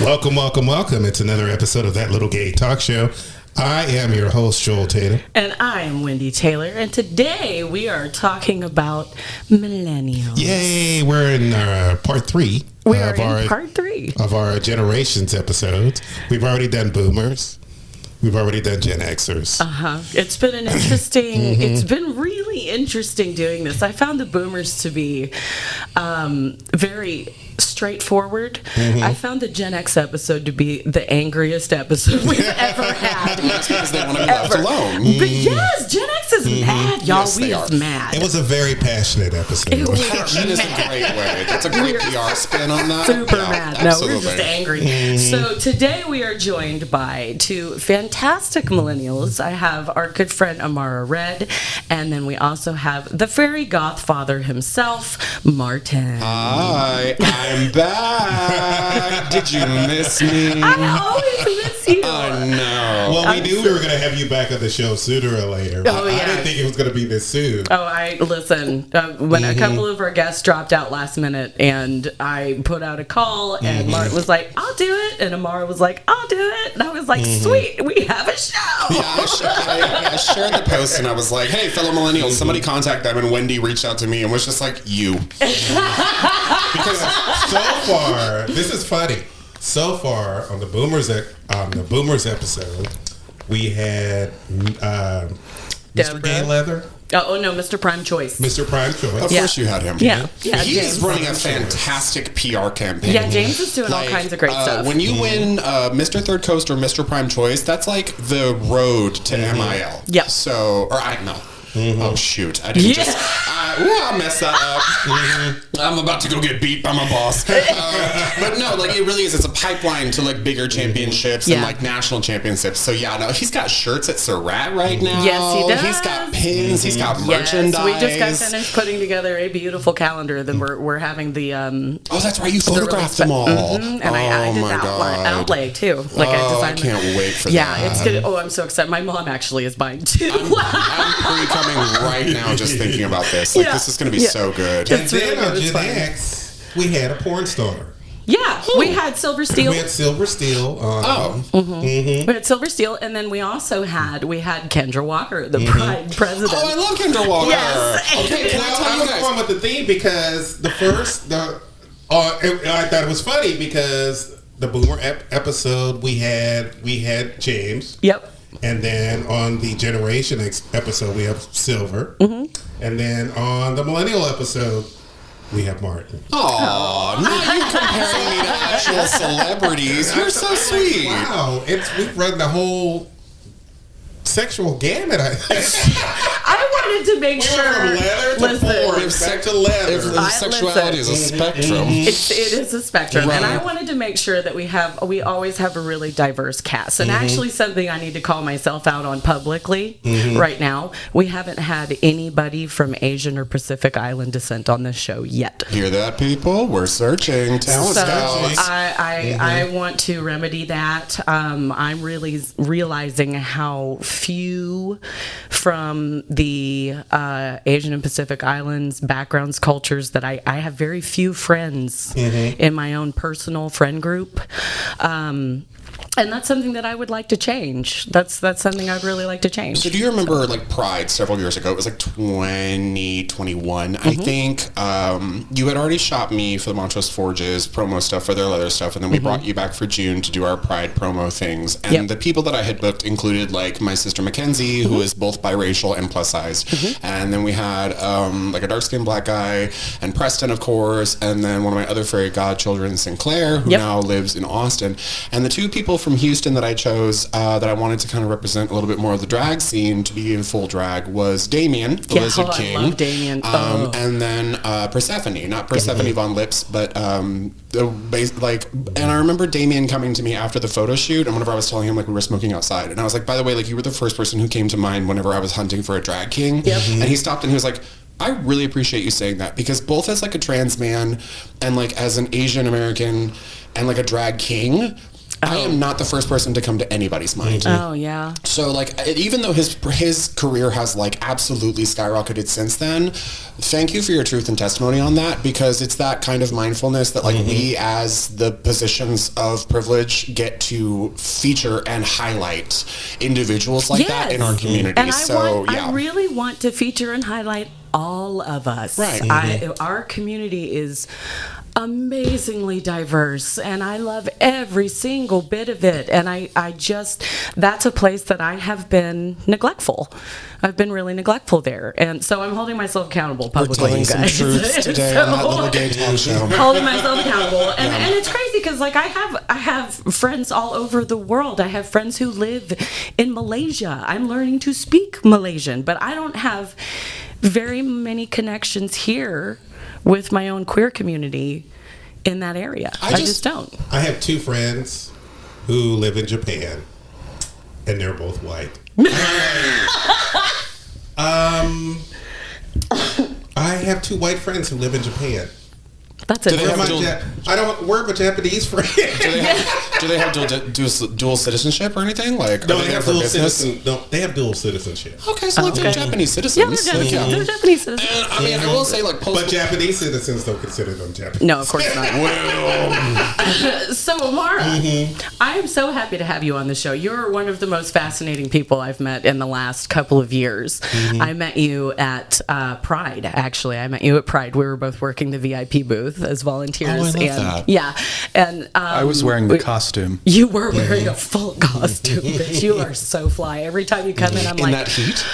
Welcome, welcome, welcome. It's another episode of That Little Gay Talk Show. I am your host, Joel Tatum. And I am Wendy Taylor. And today we are talking about Millenials. Yay! We're in part three. Part three of our Generations episodes. We've already done Boomers. We've already done Gen Xers. It's been an interesting, it's been really interesting doing this. I found the Boomers to be very straightforward. I found the Gen X episode to be the angriest episode we've ever had. That's because they want to be left alone. But yes, Gen X is mad, y'all. Yes, we is mad. It was a very passionate episode. Passion is a great way. That's a great PR spin on that. Super mad. Absolutely. No, we're just angry. So today we are joined by two fantastic millennials. I have our good friend Amara Red, and then we also have the fairy godfather himself, Martin. Hi, I'm back. Did you miss me? I always miss you. Oh no. Well, we knew we were going to have you back on the show sooner or later. Oh, yeah. I didn't think it was going to be this soon. Listen, when a couple of our guests dropped out last minute, and I put out a call, and Martin was like, "I'll do it," and Amara was like, "I'll do it," and I was like, "Sweet, we have a show." Yeah, I shared the post and I was like, "Hey, fellow millennials, somebody contact them." And Wendy reached out to me and was just like, "You." Because so far, this is funny. So far on the Boomers episode, we had Mr. Gay Leather. Oh no, Mr. Prime Choice. Mr. Prime Choice. Of course you had him. Yeah. He's James. running a fantastic PR campaign. Yeah, James is doing all kinds of great stuff. When you win Mr. Third Coast or Mr. Prime Choice, that's like the road to MIL. Yeah. So, or I don't know. Oh shoot! I didn't just. I messed that up. I'm about to go get beat by my boss. But no, like it really is. It's a pipeline to like bigger championships and like national championships. So yeah, no, he's got shirts at Surratt right now. Yes, he does. He's got pins. He's got merchandise. Yes, we just got finished putting together a beautiful calendar. Then we're having the. Oh, that's right. You photographed them all. And I did outlay too. Like I designed. I can't wait for that. Yeah, it's good. Oh, I'm so excited. My mom actually is buying too. I'm pre-coming right now just thinking about this. Like this is going to be so good. And then on Gen X, we had a porn star. Yeah, we had Silver Steel. We had Silver Steel. We had Silver Steel, and then we also had Kendra Walker, the Pride president. Oh, I love Kendra Walker. Yes. Okay, can I tell you was guys? going with the theme because I thought it was funny because the Boomer episode we had James. Yep. And then on the Generation X episode, we have Silver. And then on the Millennial episode, we have Martin. Aw, now you're comparing me to actual celebrities. You're so sweet. Wow, we've run the whole sexual gamut, I think. I wanted to make sure. From leather to porn, back to leather. If sexuality is a spectrum. It is a spectrum, Right. and I wanted to make sure that we always have a really diverse cast. And actually, something I need to call myself out on publicly right now: we haven't had anybody from Asian or Pacific Island descent on this show yet. Hear that, people? We're searching talent So scouts. I want to remedy that. I'm really realizing how few from the Asian and Pacific Islands backgrounds, cultures, that I have very few friends in my own personal friend group. And that's something that I would like to change. That's something I'd really like to change. So do you remember like Pride several years ago? It was like 2021. I think you had already shot me for the Montrose Forges promo stuff for their leather stuff, and then we brought you back for June to do our Pride promo things. And the people that I had booked included like my sister Mackenzie, who is both biracial and plus size. And then we had like a dark-skinned black guy, and Preston, of course, and then one of my other fairy godchildren, Sinclair, who now lives in Austin. And the two people from Houston that I chose that I wanted to kind of represent a little bit more of the drag scene to be in full drag was Damien, the Lizard King. I love Damien. And then Persephone, not Persephone Von Lips, but and I remember Damien coming to me after the photo shoot, and whenever I was telling him like we were smoking outside, and I was like, by the way, like you were the first person who came to mind whenever I was hunting for a drag king. And he stopped and he was like, I really appreciate you saying that, because both as like a trans man and like as an Asian American and like a drag king, I am not the first person to come to anybody's mind. Oh, yeah. So, like, even though his career has, like, absolutely skyrocketed since then, thank you for your truth and testimony on that, because it's that kind of mindfulness that, like, we as the positions of privilege get to feature and highlight individuals like that in our community. And I really want to feature and highlight all of us. Right. Our community is amazingly diverse, and I love every single bit of it. And I just, that's a place that I have been neglectful. I've been really neglectful there, and so I'm holding myself accountable publicly. We're telling some truths today on that little gay talk show. Holding myself accountable, and it's crazy because like I have friends all over the world. I have friends who live in Malaysia. I'm learning to speak Malaysian, but I don't have very many connections here with my own queer community in that area. I just don't. I have two friends who live in Japan, and they're both white. I have two white friends who live in Japan. That's it. We're my Japanese friends. Do they have dual citizenship or anything? Like, No, they have dual citizenship. No, they have dual citizenship. Okay, so like they're Japanese citizens. Yeah, they're Japanese citizens. And, I mean, I will say, like, but Japanese citizens don't consider them Japanese. No, of course not. So, Amara, I am so happy to have you on the show. You're one of the most fascinating people I've met in the last couple of years. I met you at Pride, actually. I met you at Pride. We were both working the VIP booth as volunteers. Oh, I love that. Yeah. And I was wearing the costume. You were wearing a full costume, bitch. You are so fly. Every time you come in, I'm like... In that heat?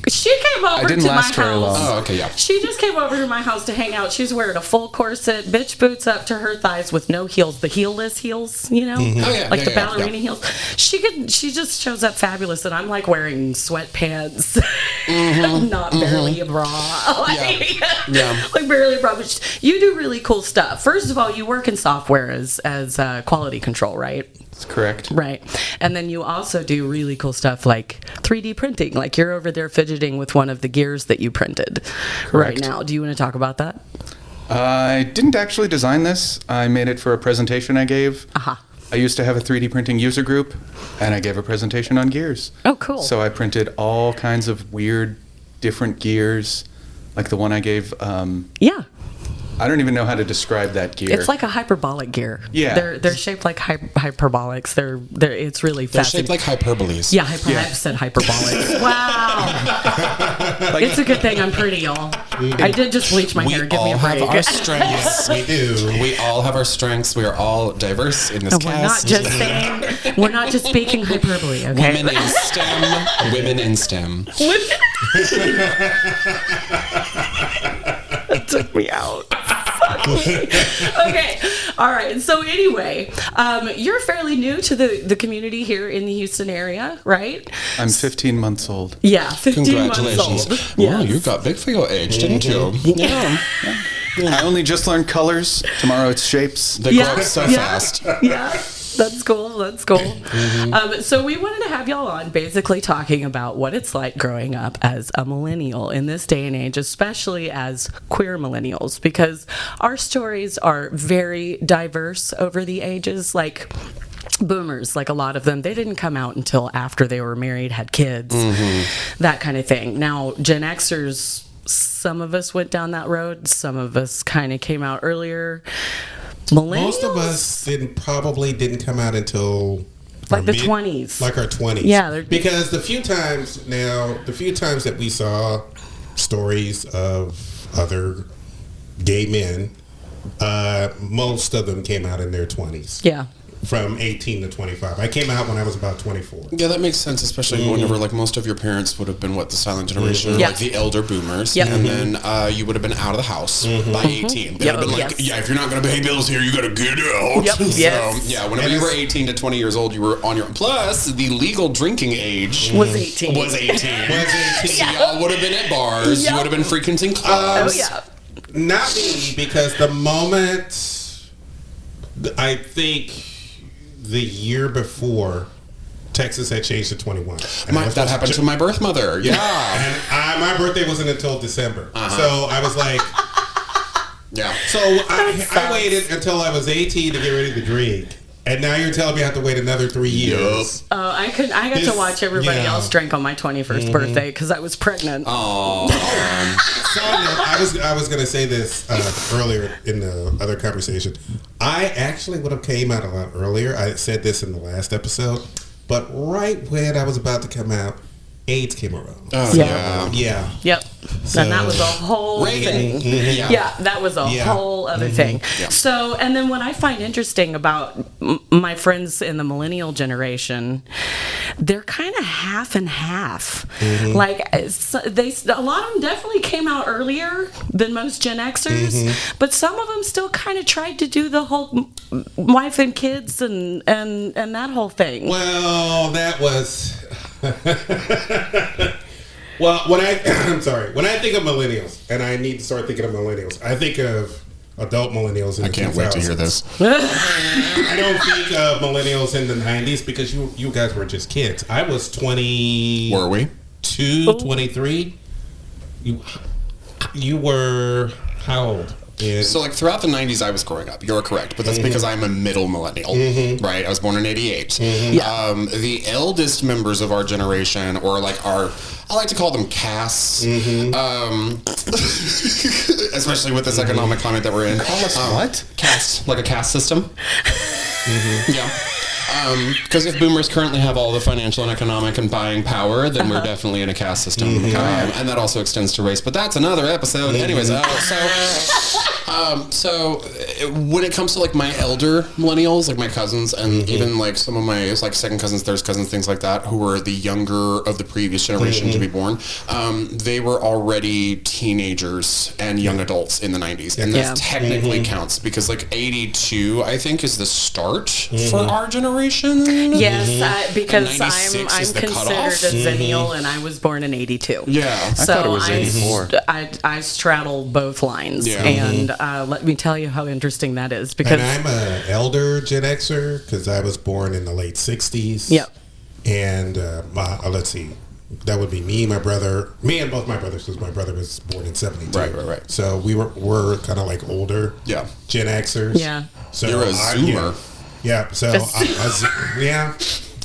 She came over to my house. Very long. Oh, okay, yeah. She just came over to my house to hang out. She's wearing a full corset, bitch boots up to her thighs with no heels, the heelless heels, you know, like the ballerina heels. She just shows up fabulous, and I'm like wearing sweatpants, not barely a bra, like barely a bra. But you do really cool stuff. First of all, you work in software as quality control, right? That's correct. Right. And then you also do really cool stuff like 3D printing. Like you're over there fidgeting with one of the gears that you printed right now. Do you want to talk about that? I didn't actually design this. I made it for a presentation I gave. I used to have a 3D printing user group, and I gave a presentation on gears. Oh, cool. So I printed all kinds of weird, different gears, like the one I gave. Yeah. I don't even know how to describe that gear. It's like a hyperbolic gear. Yeah. They're shaped like hyperbolics. They're it's really They're fascinating. shaped like hyperboles. Yeah, I said hyperbolics. Wow. It's a good thing I'm pretty, y'all. I did just bleach my hair. Give me a break. We all have our strengths. We do. We all have our strengths. We are all diverse in this cast. We're not just speaking hyperbole, okay? Women in STEM. Women in STEM. It took me out. Okay. All right. So anyway, you're fairly new to the community here in the Houston area, right? I'm 15 months old. Yeah, 15 months Congratulations. old. Wow, you got big for your age, didn't you? Yeah. I only just learned colors. Tomorrow it's shapes. They grow up so fast. Yeah. That's cool. That's cool. So we wanted to have y'all on basically talking about what it's like growing up as a millennial in this day and age, especially as queer millennials, because our stories are very diverse over the ages. Like boomers, like a lot of them, they didn't come out until after they were married, had kids, that kind of thing. Now, Gen Xers, some of us went down that road. Some of us kind of came out earlier. Millennials? Most of us probably didn't come out until like the 20s, like our 20s. Yeah, because the few times that we saw stories of other gay men, most of them came out in their 20s. Yeah. From 18 to 25. I came out when I was about 24. Yeah, that makes sense, especially whenever like most of your parents would have been the silent generation, like the elder boomers, and then you would have been out of the house by 18. They would have been like, if you're not going to pay bills here, you got to get out. Yep. So, whenever you were 18 to 20 years old, you were on your own. Plus, the legal drinking age was 18. So y'all would have been at bars. You would have been frequenting clubs. Not me, because the moment, I think the year before, Texas had changed to 21. That happened to my birth mother. Yeah. And my birthday wasn't until December. So I was like... Yeah. So I waited until I was 18 to get ready to drink. And now you're telling me I have to wait another 3 years. I got to watch everybody else drink on my 21st birthday because I was pregnant. Oh, I was going to say this earlier in the other conversation. I actually would have came out a lot earlier. I said this in the last episode, but right when I was about to come out, AIDS came around. Oh, Yeah. Yep. And that was a whole Reagan. thing. Yeah, that was a whole other thing. Yeah. So, and then what I find interesting about my friends in the millennial generation, they're kind of half and half. Like, a lot of them definitely came out earlier than most Gen Xers, but some of them still kind of tried to do the whole wife and kids and that whole thing. Well, that was... Well, when I think of millennials, and I need to start thinking of millennials, I think of adult millennials in the 2000s. I can't wait to hear this. I don't think of millennials in the 90s because you guys were just kids. I was 20. Were we? 23. You were how old? So, like, throughout the 90s, I was growing up. You're correct. But that's because I'm a middle millennial, right? I was born in 88. The eldest members of our generation, or, like, I like to call them castes, especially with this economic climate that we're in. Call us what? Caste, like a caste system. Yeah. Because if boomers currently have all the financial and economic and buying power, then we're definitely in a caste system. And that also extends to race. But that's another episode. Anyways, so when it comes to like my elder millennials, like my cousins, and even like some of my like second cousins, third cousins, things like that, who were the younger of the previous generation to be born, they were already teenagers and young adults in the 90s. And that technically counts because like 82, I think, is the start for our generation. Yes, because I'm 96 is the considered cutoff. a Zennial, and I was born in 82. Yeah. I thought it was 84. I straddle both lines, Yeah. and let me tell you how interesting that is. Because And I'm an elder Gen Xer because I was born in the late 60s. Yep. And let's see, that would be me and both my brothers, because my brother was born in 72. Right. So we're kind of like older Gen Xers. Yeah. So You're a Zoomer. Yeah. So yeah.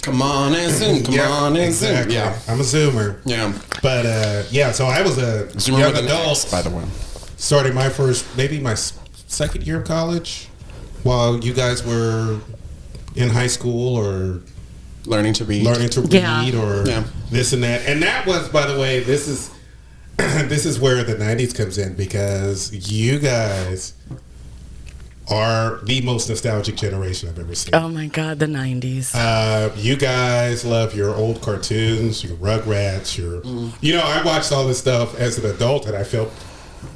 Come on and Zoom. Come on and Zoom. Exactly. Yeah. I'm a Zoomer. Yeah. But so I was a Zoomer young with an adult, X, by the way. starting my second year of college, while you guys were in high school or Learning to read. or this and that. And that was, by the way, this is where the 90s comes in, because you guys are the most nostalgic generation I've ever seen. oh my God, the 90s. You guys love your old cartoons, your Rugrats, I watched all this stuff as an adult, and I felt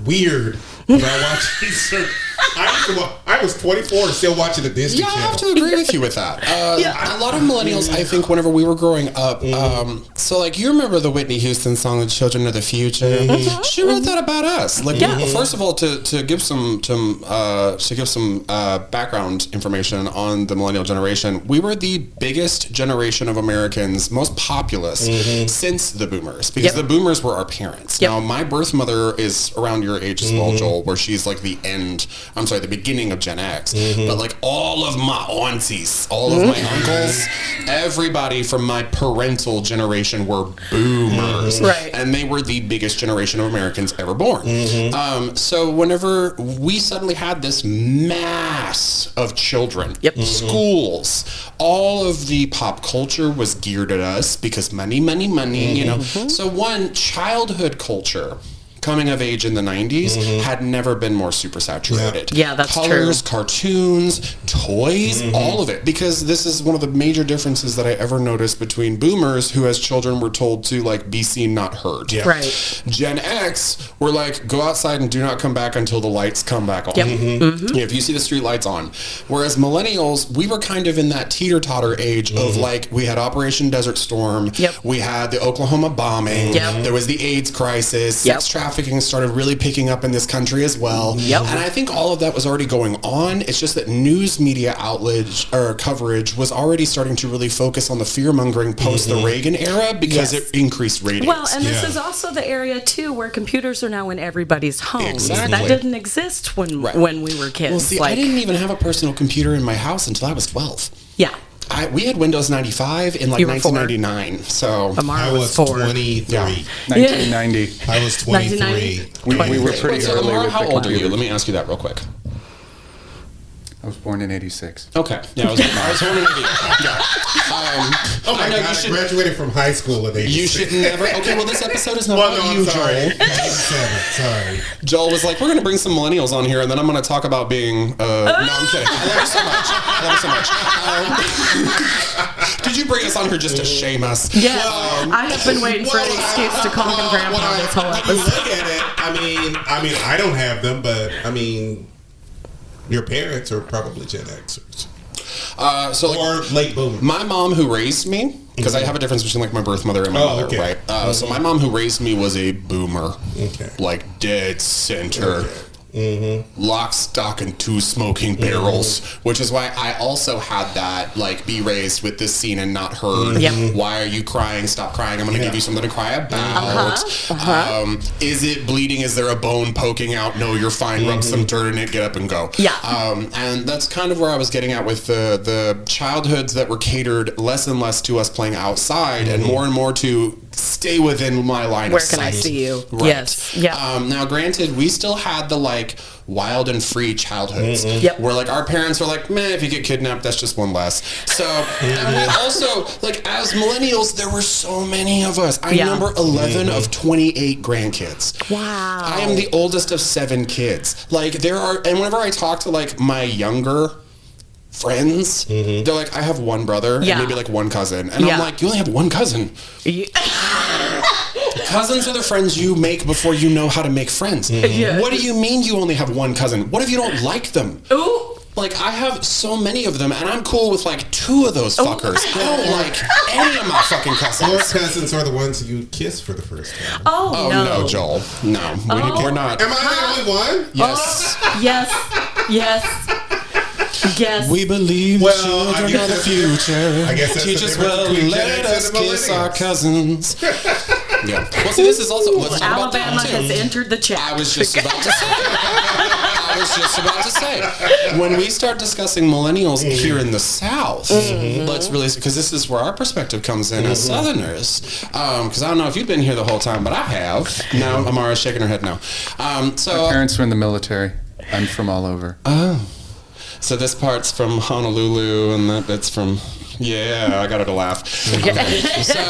weird when I watched these. I was 24 and still watching the Disney Yeah, I Channel. have to agree with you with that. A lot of millennials, I think, whenever we were growing up, so like you remember the Whitney Houston song, "The Children of the Future." She wrote that about us. Like, first of all, to give some background information on the millennial generation, we were the biggest generation of Americans, most populous since the boomers, because the boomers were our parents. Now, my birth mother is around your age as well, Joel, where she's like the beginning of Gen X. But like all of my aunties, all of my uncles, everybody from my parental generation were boomers. Right. And they were the biggest generation of Americans ever born. So whenever we suddenly had this mass of children, schools, all of the pop culture was geared at us because money, you know. So one, childhood culture coming of age in the 90s had never been more super saturated. Yeah, that's Colors, true. Cartoons, toys, all of it. Because this is one of the major differences that I ever noticed between boomers, who as children were told to like be seen, not heard. Yeah. Right. Gen X were like, go outside and do not come back until the lights come back on. If you see the street lights on. Whereas millennials, we were kind of in that teeter-totter age of like, we had Operation Desert Storm. We had the Oklahoma bombing. There was the AIDS crisis, sex trafficking, trafficking started really picking up in this country as well. Yep. And I think all of that was already going on. It's just that news media outlets or coverage was already starting to really focus on the fear-mongering post the Reagan era because it increased ratings. Well, and this is also the area, too, where computers are now in everybody's homes. Exactly. That didn't exist when we were kids. Well, see, I didn't even have a personal computer in my house until I was 12. Yeah. We had Windows 95 in like You were 1999. So Amara I was 4. 23. Yeah. 1990. I was 23. 1990? We were pretty Wait, so early Amara, with how the old are you? computers. Let me ask you that real quick. I was born in 86. Okay. Yeah, I was born in 88. Yeah. Oh my I know God, you I should- graduated from high school at 86. You should never. Okay, well, this episode is not Well, about no, you, I'm sorry. Joel. 87, sorry. Joel was like, we're going to bring some millennials on here, and then I'm going to talk about being. No, I'm kidding. I love you so much. Did you bring us on here just to shame us? Yes. I have been waiting for an excuse to call him Grandpa this whole When you episode. look at it, I mean, I don't have them, but I mean, your parents are probably Gen Xers So, like, or late boomers. my mom who raised me, because I have a difference between like my birth mother and my mother, okay. right? So my mom who raised me was a boomer, Okay. like dead center. Okay. Lock, stock, and two smoking barrels, which is why I also had that, like, be raised with this scene and not heard. Yep. Why are you crying? Stop crying. I'm going to give you something to cry about. Is it bleeding? Is there a bone poking out? No, you're fine. Rub some dirt in it. Get up and go. Yeah. And that's kind of where I was getting at with the childhoods that were catered less and less to us playing outside and more to stay within my line Where of can sight. I see you? Right. Yes. Yeah. Now, granted, we still had the like wild and free childhoods, Yep. where like our parents are like, man, if you get kidnapped, that's just one less. So, and we also like as millennials, there were so many of us. I number 11 of 28 grandkids. Wow. I am the oldest of 7 kids. Like there are, and whenever I talk to like my younger friends, they're like, I have one brother Yeah. and maybe like one cousin, and Yeah. I'm like, you only have one cousin. Yeah. Cousins are the friends you make before you know how to make friends. Yeah. What do you mean you only have one cousin? What if you don't like them? Ooh. Like, I have so many of them, and I'm cool with like 2 of those fuckers. I don't like any of my fucking Your cousins. cousins are the ones you kiss for the first time. Oh, Oh, no, Joel. No. We're not. Am I the only one? Yes. Yes. Yes. Yes. We believe Well, children I guess are the that's- future. I guess that's Teach the us difference well, between Gen let X us and the kiss our millennials. cousins. Yeah. Well, see, this is also, let's talk about that Alabama too. has entered the chat. I was just about to say. When we start discussing millennials here in the South, let's really, because this is where our perspective comes in as Southerners. Because I don't know if you've been here the whole time, but I have. No, Amara's shaking her head no. So, Parents were in the military. I'm from all over. so this part's from Honolulu, and that bit's from. Yeah, I got her to laugh. Okay. So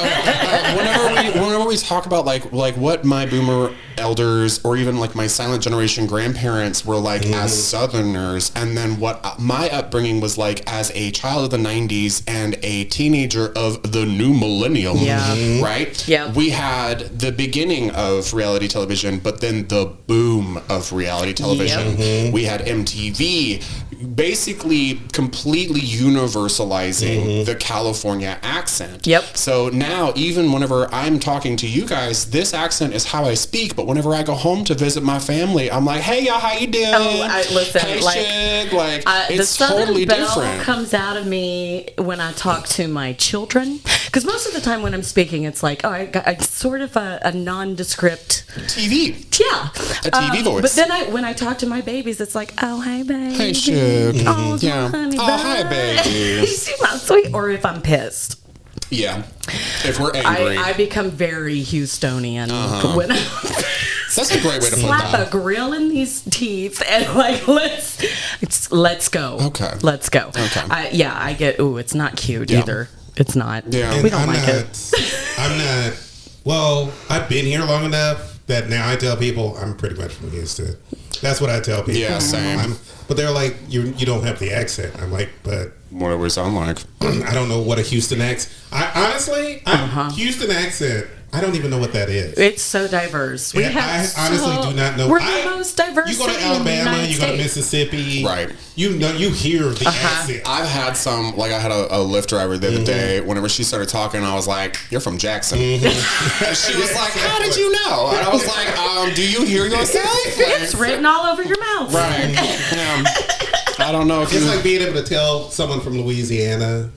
whenever we talk about like what my boomer elders or even like my silent generation grandparents were like as Southerners, and then what my upbringing was like as a child of the 90s and a teenager of the new millennium, right? Yeah. We had the beginning of reality television, but then the boom of reality television. We had MTV basically completely universalizing the California accent. Yep. So now, even whenever I'm talking to you guys, this accent is how I speak. But whenever I go home to visit my family, I'm like, "Hey, y'all, how you doing? Listen, hey, like, shig." Like the it's Southern totally belle different. comes out of me when I talk to my children, because most of the time when I'm speaking, it's like, oh, I sort of a nondescript. TV. Yeah, A TV voice. But then when I talk to my babies, it's like, oh, hey, baby. Hey, shig. Oh, Yeah. honey, Oh, hi, baby. See my sweet. Or if I'm pissed. Yeah. If we're angry, I become very Houstonian when I that's a great way to put slap that. a grill in these teeth and like let's go. Okay. Let's go. Okay. I get. Ooh, it's not cute Yeah. either. It's not. Yeah. And we don't I'm like not, it. I'm not. Well, I've been here long enough that now I tell people I'm pretty much from Houston. That's what I tell people. Yeah, same. But they're like, you don't have the accent. I'm like, but What do we sound like? I don't know what a Houston accent. Houston accent. I don't even know what that is. It's so diverse. I honestly do not know. We're the most diverse. You go to city in the Alabama, United you go to States. Mississippi, Right. You hear the accent. I've had some, like I had a Lyft driver the other day. Whenever she started talking, I was like, "You're from Jackson." And she was like, "How did you know?" And I was like, "Do you hear yourself?" It's written all over your mouth. Right. I don't know if It's you like being able to tell someone from Louisiana.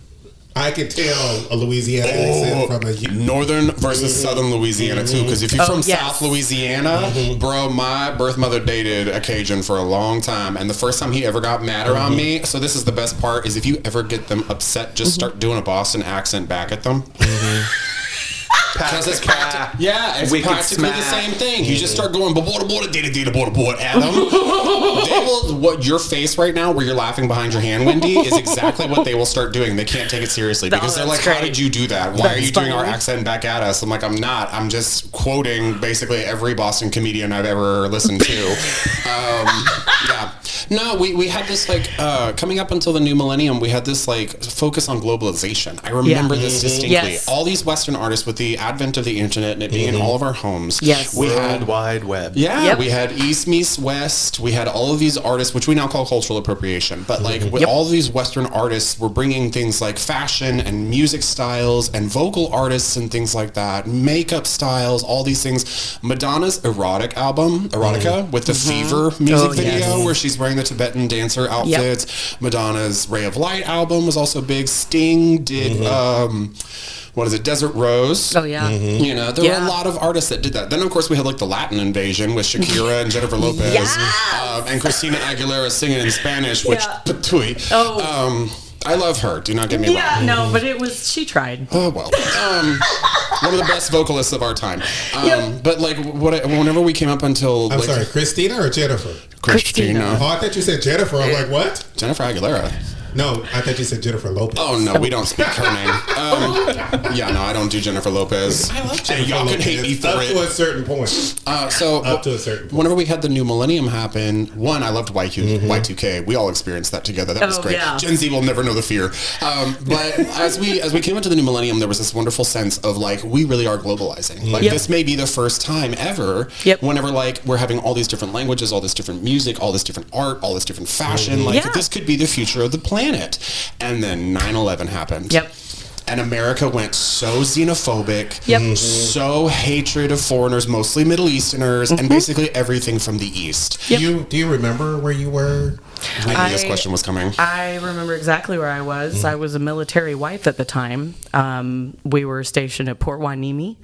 I could tell a Louisiana accent from a northern versus southern Louisiana too. Because if you're from yes. South Louisiana, bro, my birth mother dated a Cajun for a long time, and the first time he ever got mad around me. So this is the best part: is if you ever get them upset, just start doing a Boston accent back at them. Because it's practically the same thing. You just start going at them. They will. What your face right now, where you're laughing behind your hand, Wendy, is exactly what they will start doing. They can't take it seriously because they're like, "How did you do that? Why are you doing our accent back at us?" I'm like, "I'm not. I'm just quoting basically every Boston comedian I've ever listened to." Yeah. No, we had this like coming up until the new millennium. We had this like focus on globalization. I remember this distinctly. Yes. All these Western artists with the advent of the internet and it being in all of our homes. Yes. We had World Wide Web. yeah, Yep. we had East meets West. We had all of these artists, which we now call cultural appropriation. But like with all of these Western artists, were bringing things like fashion and music styles and vocal artists and things like that, makeup styles, all these things. Madonna's Erotica, with the Fever music video where she's wearing the Tibetan dancer outfits. Madonna's Ray of Light album was also big. Sting did what is it, Desert Rose. Oh, yeah. You know, there were a lot of artists that did that. Then, of course, we had like the Latin invasion with Shakira and Jennifer Lopez. Yes! And Christina Aguilera singing in Spanish, which, patui. I love her, do not get me wrong. Yeah, no, but she tried. Oh, well. One of the best vocalists of our time. But like, whenever we came up until... I'm like, sorry, Christina or Jennifer? Christina. Oh, I thought you said Jennifer. I'm like, what? Jennifer Aguilera. No, I thought you said Jennifer Lopez. Oh, no, we don't speak her name. Yeah, no, I don't do Jennifer Lopez. I love Jennifer Y'all Lopez. can hate me for up it. to a certain point. Up to a certain point. Whenever we had the new millennium happen, one, I loved Y2K. We all experienced that together. That was great. Yeah. Gen Z will never know the fear. But as we came into the new millennium, there was this wonderful sense of like, we really are globalizing. Like this may be the first time ever whenever like we're having all these different languages, all this different music, all this different art, all this different fashion. Like this could be the future of the planet. And then 9/11 happened. Yep. And America went so xenophobic, so hatred of foreigners, mostly Middle Easterners, and basically everything from the East. Do you remember where you were? I knew this question was coming. I remember exactly where I was. I was a military wife at the time. We were stationed at Port Hueneme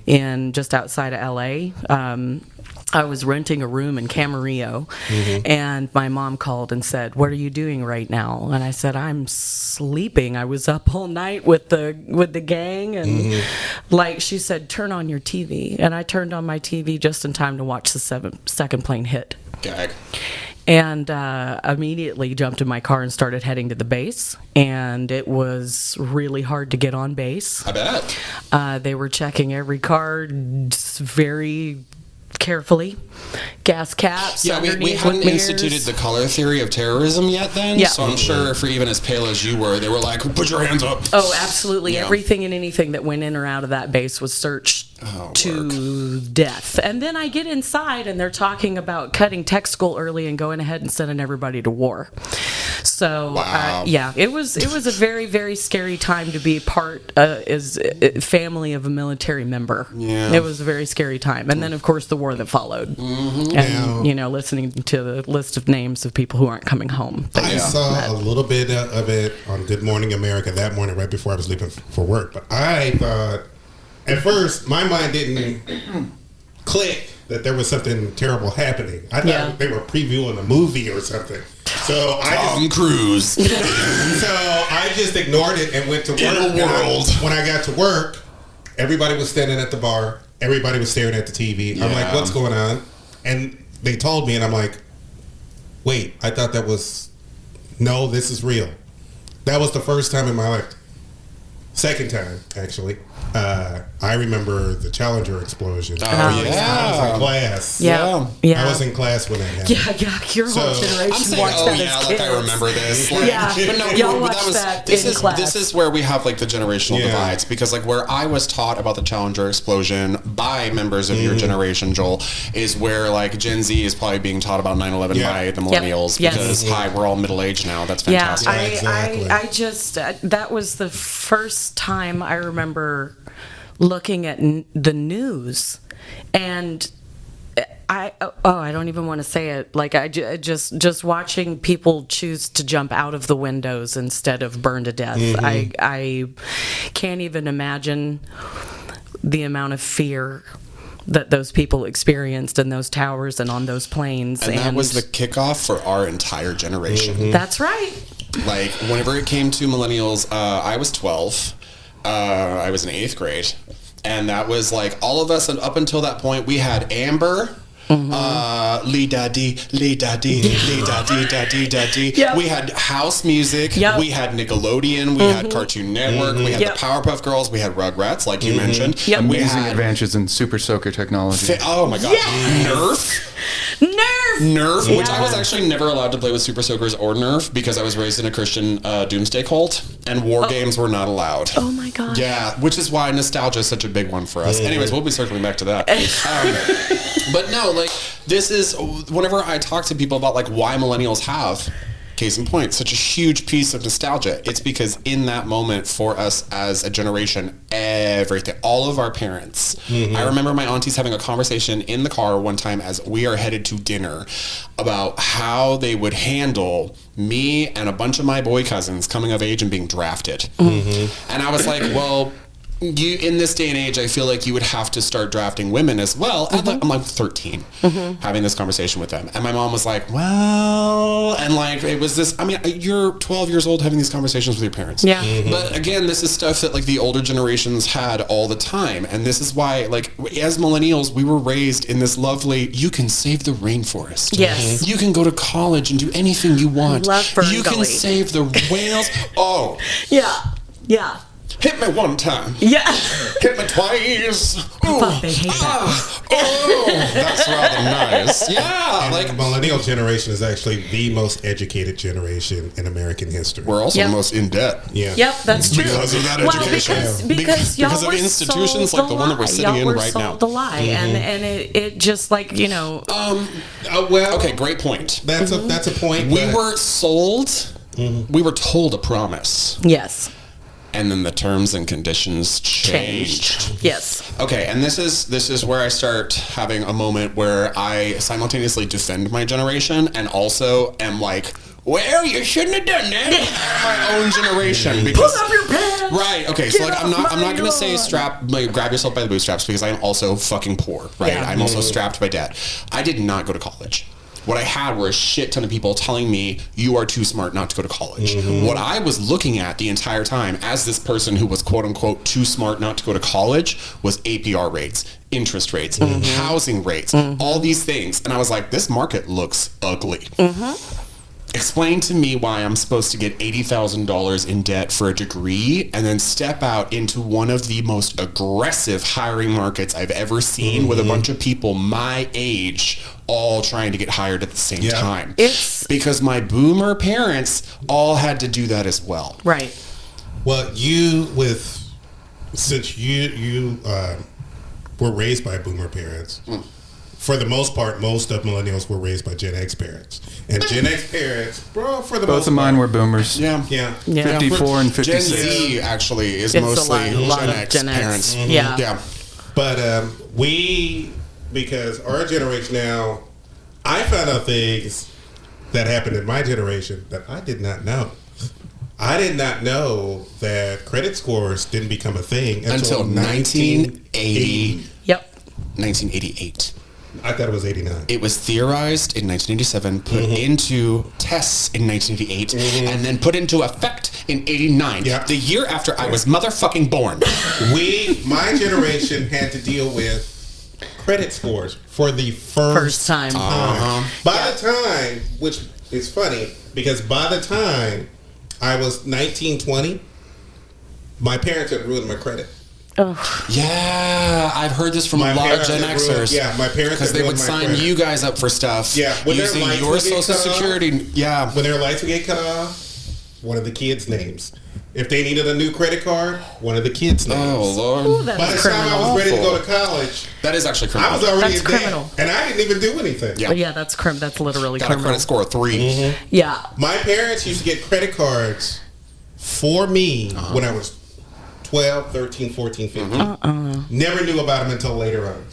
in just outside of LA. I was renting a room in Camarillo, and my mom called and said, "What are you doing right now?" And I said, "I'm sleeping. I was up all night with the gang." And like she said, "Turn on your TV." And I turned on my TV just in time to watch the second plane hit. Gag. And immediately jumped in my car and started heading to the base. And it was really hard to get on base. I bet. They were checking every car very carefully. Gas caps. Yeah, we hadn't instituted the color theory of terrorism yet then. So I'm sure for even as pale as you were, they were like, "Put your hands up." Oh, absolutely. Everything and anything that went in or out of that base was searched to death. And then I get inside and they're talking about cutting tech school early and going ahead and sending everybody to war. So it was a very, very scary time to be part as a family of a military member. Yeah. It was a very scary time. And then of course the war that followed. And listening to the list of names of people who aren't coming home. I saw a little bit of it on Good Morning America that morning right before I was leaving for work. But I thought, at first, my mind didn't click that there was something terrible happening. I thought they were previewing a movie or something. So Tom Cruise. So I just ignored it and went to work. In a world. When I got to work, everybody was standing at the bar. Everybody was staring at the TV. I'm like, what's going on? And they told me, and I'm like, wait, I thought that was... No, this is real. That was the first time in my life. Second time, actually. I remember the Challenger explosion. Oh, I was in class. Yeah. I was in class when that happened. Yeah, your whole So- generation I'm saying, watched that as like kids. I remember this. Like, Yeah. but no, Y'all but watched that this in is class. this is where we have like the generational Yeah. divides, because like where I was taught about the Challenger explosion by members of your generation, Joel, is where like Gen Z is probably being taught about 9/11 Yeah. by the Millennials, Yes. because we're all middle aged now. That's Yeah, fantastic. Exactly. I just that was the first time I remember looking at the news, and I don't even want to say it. Like I just watching people choose to jump out of the windows instead of burn to death. I can't even imagine the amount of fear that those people experienced in those towers and on those planes. And that was the kickoff for our entire generation. That's right. Like whenever it came to millennials, I was 12. I was in 8th grade, and that was like all of us. And up until that point, we had Amber. Lee daddy, lee daddy, lee daddy, daddy, daddy. Yep. We had house music. Yep. We had Nickelodeon. We had Cartoon Network. We had Yep. the Powerpuff Girls. We had Rugrats, like you mentioned. Yep. We Amazing had advances in super soaker technology. oh my god, Nerf. Nerf, which I was actually never allowed to play with Super Soakers or Nerf because I was raised in a Christian doomsday cult, and war games were not allowed. Oh my god. Yeah, which is why nostalgia is such a big one for us. Anyways, we'll be circling back to that. But no, like, this is, whenever I talk to people about, like, why millennials have, case in point, such a huge piece of nostalgia, it's because in that moment for us as a generation, everything, all of our parents, I remember my aunties having a conversation in the car one time as we are headed to dinner about how they would handle me and a bunch of my boy cousins coming of age and being drafted. And I was like, well, you in this day and age, I feel like you would have to start drafting women as well. I'm like 13, having this conversation with them, and my mom was like, "Well," and like it was this. I mean, you're 12 years old having these conversations with your parents. Yeah. But again, this is stuff that like the older generations had all the time, and this is why, like, as millennials, we were raised in this lovely. You can save the rainforest. Yes. You can go to college and do anything you want. Love Fern You can Gully. save the whales. Oh. Yeah. Hit me one time. Yeah. Hit me twice. Ooh. Fuck, they hate that. Oh, that's rather nice. Yeah, And like the millennial generation is actually the most educated generation in American history. we're also Yep. the most in debt. Yeah. Yep, that's true. Because of that well, education. because y'all Because of were institutions sold like the one that we're lie. sitting Y'all in were right now. sold the lie, and it just like Well, Okay, great point. That's a point. We but- were sold. We were told a promise, yes, and then the terms and conditions changed. Yes. Okay, and this is where I start having a moment where I simultaneously defend my generation and also am like, well, you shouldn't have done that. My own generation, because Pull up your pants. right. Okay, so Get like I'm off not my gonna say lawn. grab yourself by the bootstraps, because I am also fucking poor. Right, Yeah. I'm also strapped by debt. I did not go to college. What I had were a shit ton of people telling me, you are too smart not to go to college. What I was looking at the entire time as this person who was quote unquote too smart not to go to college was APR rates, interest rates, housing rates, all these things. And I was like, this market looks ugly. Explain to me why I'm supposed to get $80,000 in debt for a degree and then step out into one of the most aggressive hiring markets I've ever seen with a bunch of people my age all trying to get hired at the same Yeah. time. It's- because my boomer parents all had to do that as well. Right. Well, since you were raised by boomer parents, for the most part, most of millennials were raised by Gen X parents, and Gen X parents, bro, for the Both most of mine part, were boomers. yeah. 54 and Gen 56. Z actually is It's mostly a lot Gen of X Gen X. parents. Yeah. Yeah. But because our generation now, I found out things that happened in my generation that I did not know. I did not know that credit scores didn't become a thing Until 1980. Yep. 1988. I thought it was 89. It was theorized in 1987, put into tests in 1988, and then put into effect in 89, Yeah. the year after I was motherfucking born. My generation had to deal with credit scores for the First time. By the time, which is funny, because by the time I was 19, 20, My parents had ruined my credit. Yeah, I've heard this from a lot of Gen Xers. My parents because they would sign you guys up for stuff. Yeah, when using your Social Security. Yeah, when their lights would get cut off, one of the kids' names. If they needed a new credit card, one of the kids' names. Oh Lord! Ooh, by the time I was ready to go to college, that is actually criminal. I was already That's in debt, criminal. and I didn't even do anything. Yeah, that's That's literally got criminal. a credit score of 3. Yeah. My parents used to get credit cards for me when I was 12, 13, 14, 15. Never knew about them until later on.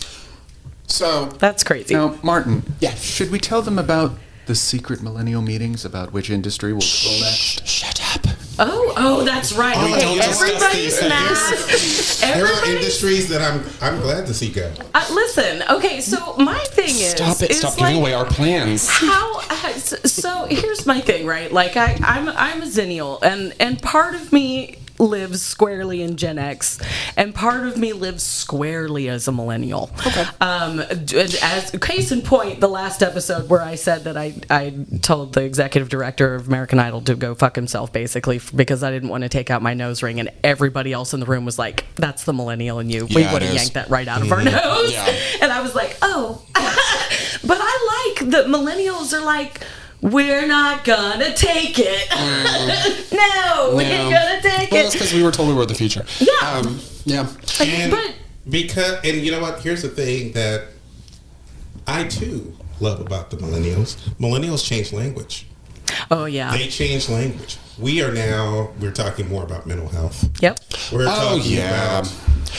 So That's crazy. Now, Martin. Yeah. Should we tell them about the secret millennial meetings about which industry will go next? Shut up. Oh, that's right. Oh, Okay, don't discuss everybody's these. mad. There are Everybody- industries that I'm glad to see go. Listen, okay, so my thing is... Stop it! is Stop like, giving away our plans. So here's my thing, right? Like I'm a Zennial, and part of me lives squarely in Gen X, and part of me lives squarely as a millennial. Okay. As case in point, the last episode where I said that I told the executive director of American Idol to go fuck himself, basically, because I didn't want to take out my nose ring, and everybody else in the room was like, "That's the millennial in you." We Yeah, would it have is. yanked that right out of our nose. Yeah. And I was like, "Oh," but I like that millennials are like, we're not gonna take it. No, we ain't gonna take Well, it. that's because we were told we were the future. Yeah. Yeah. And But and you know what? Here's the thing that I too love about the millennials. Millennials change language. oh yeah, They change language. We're talking more about mental health. yep. We're yeah.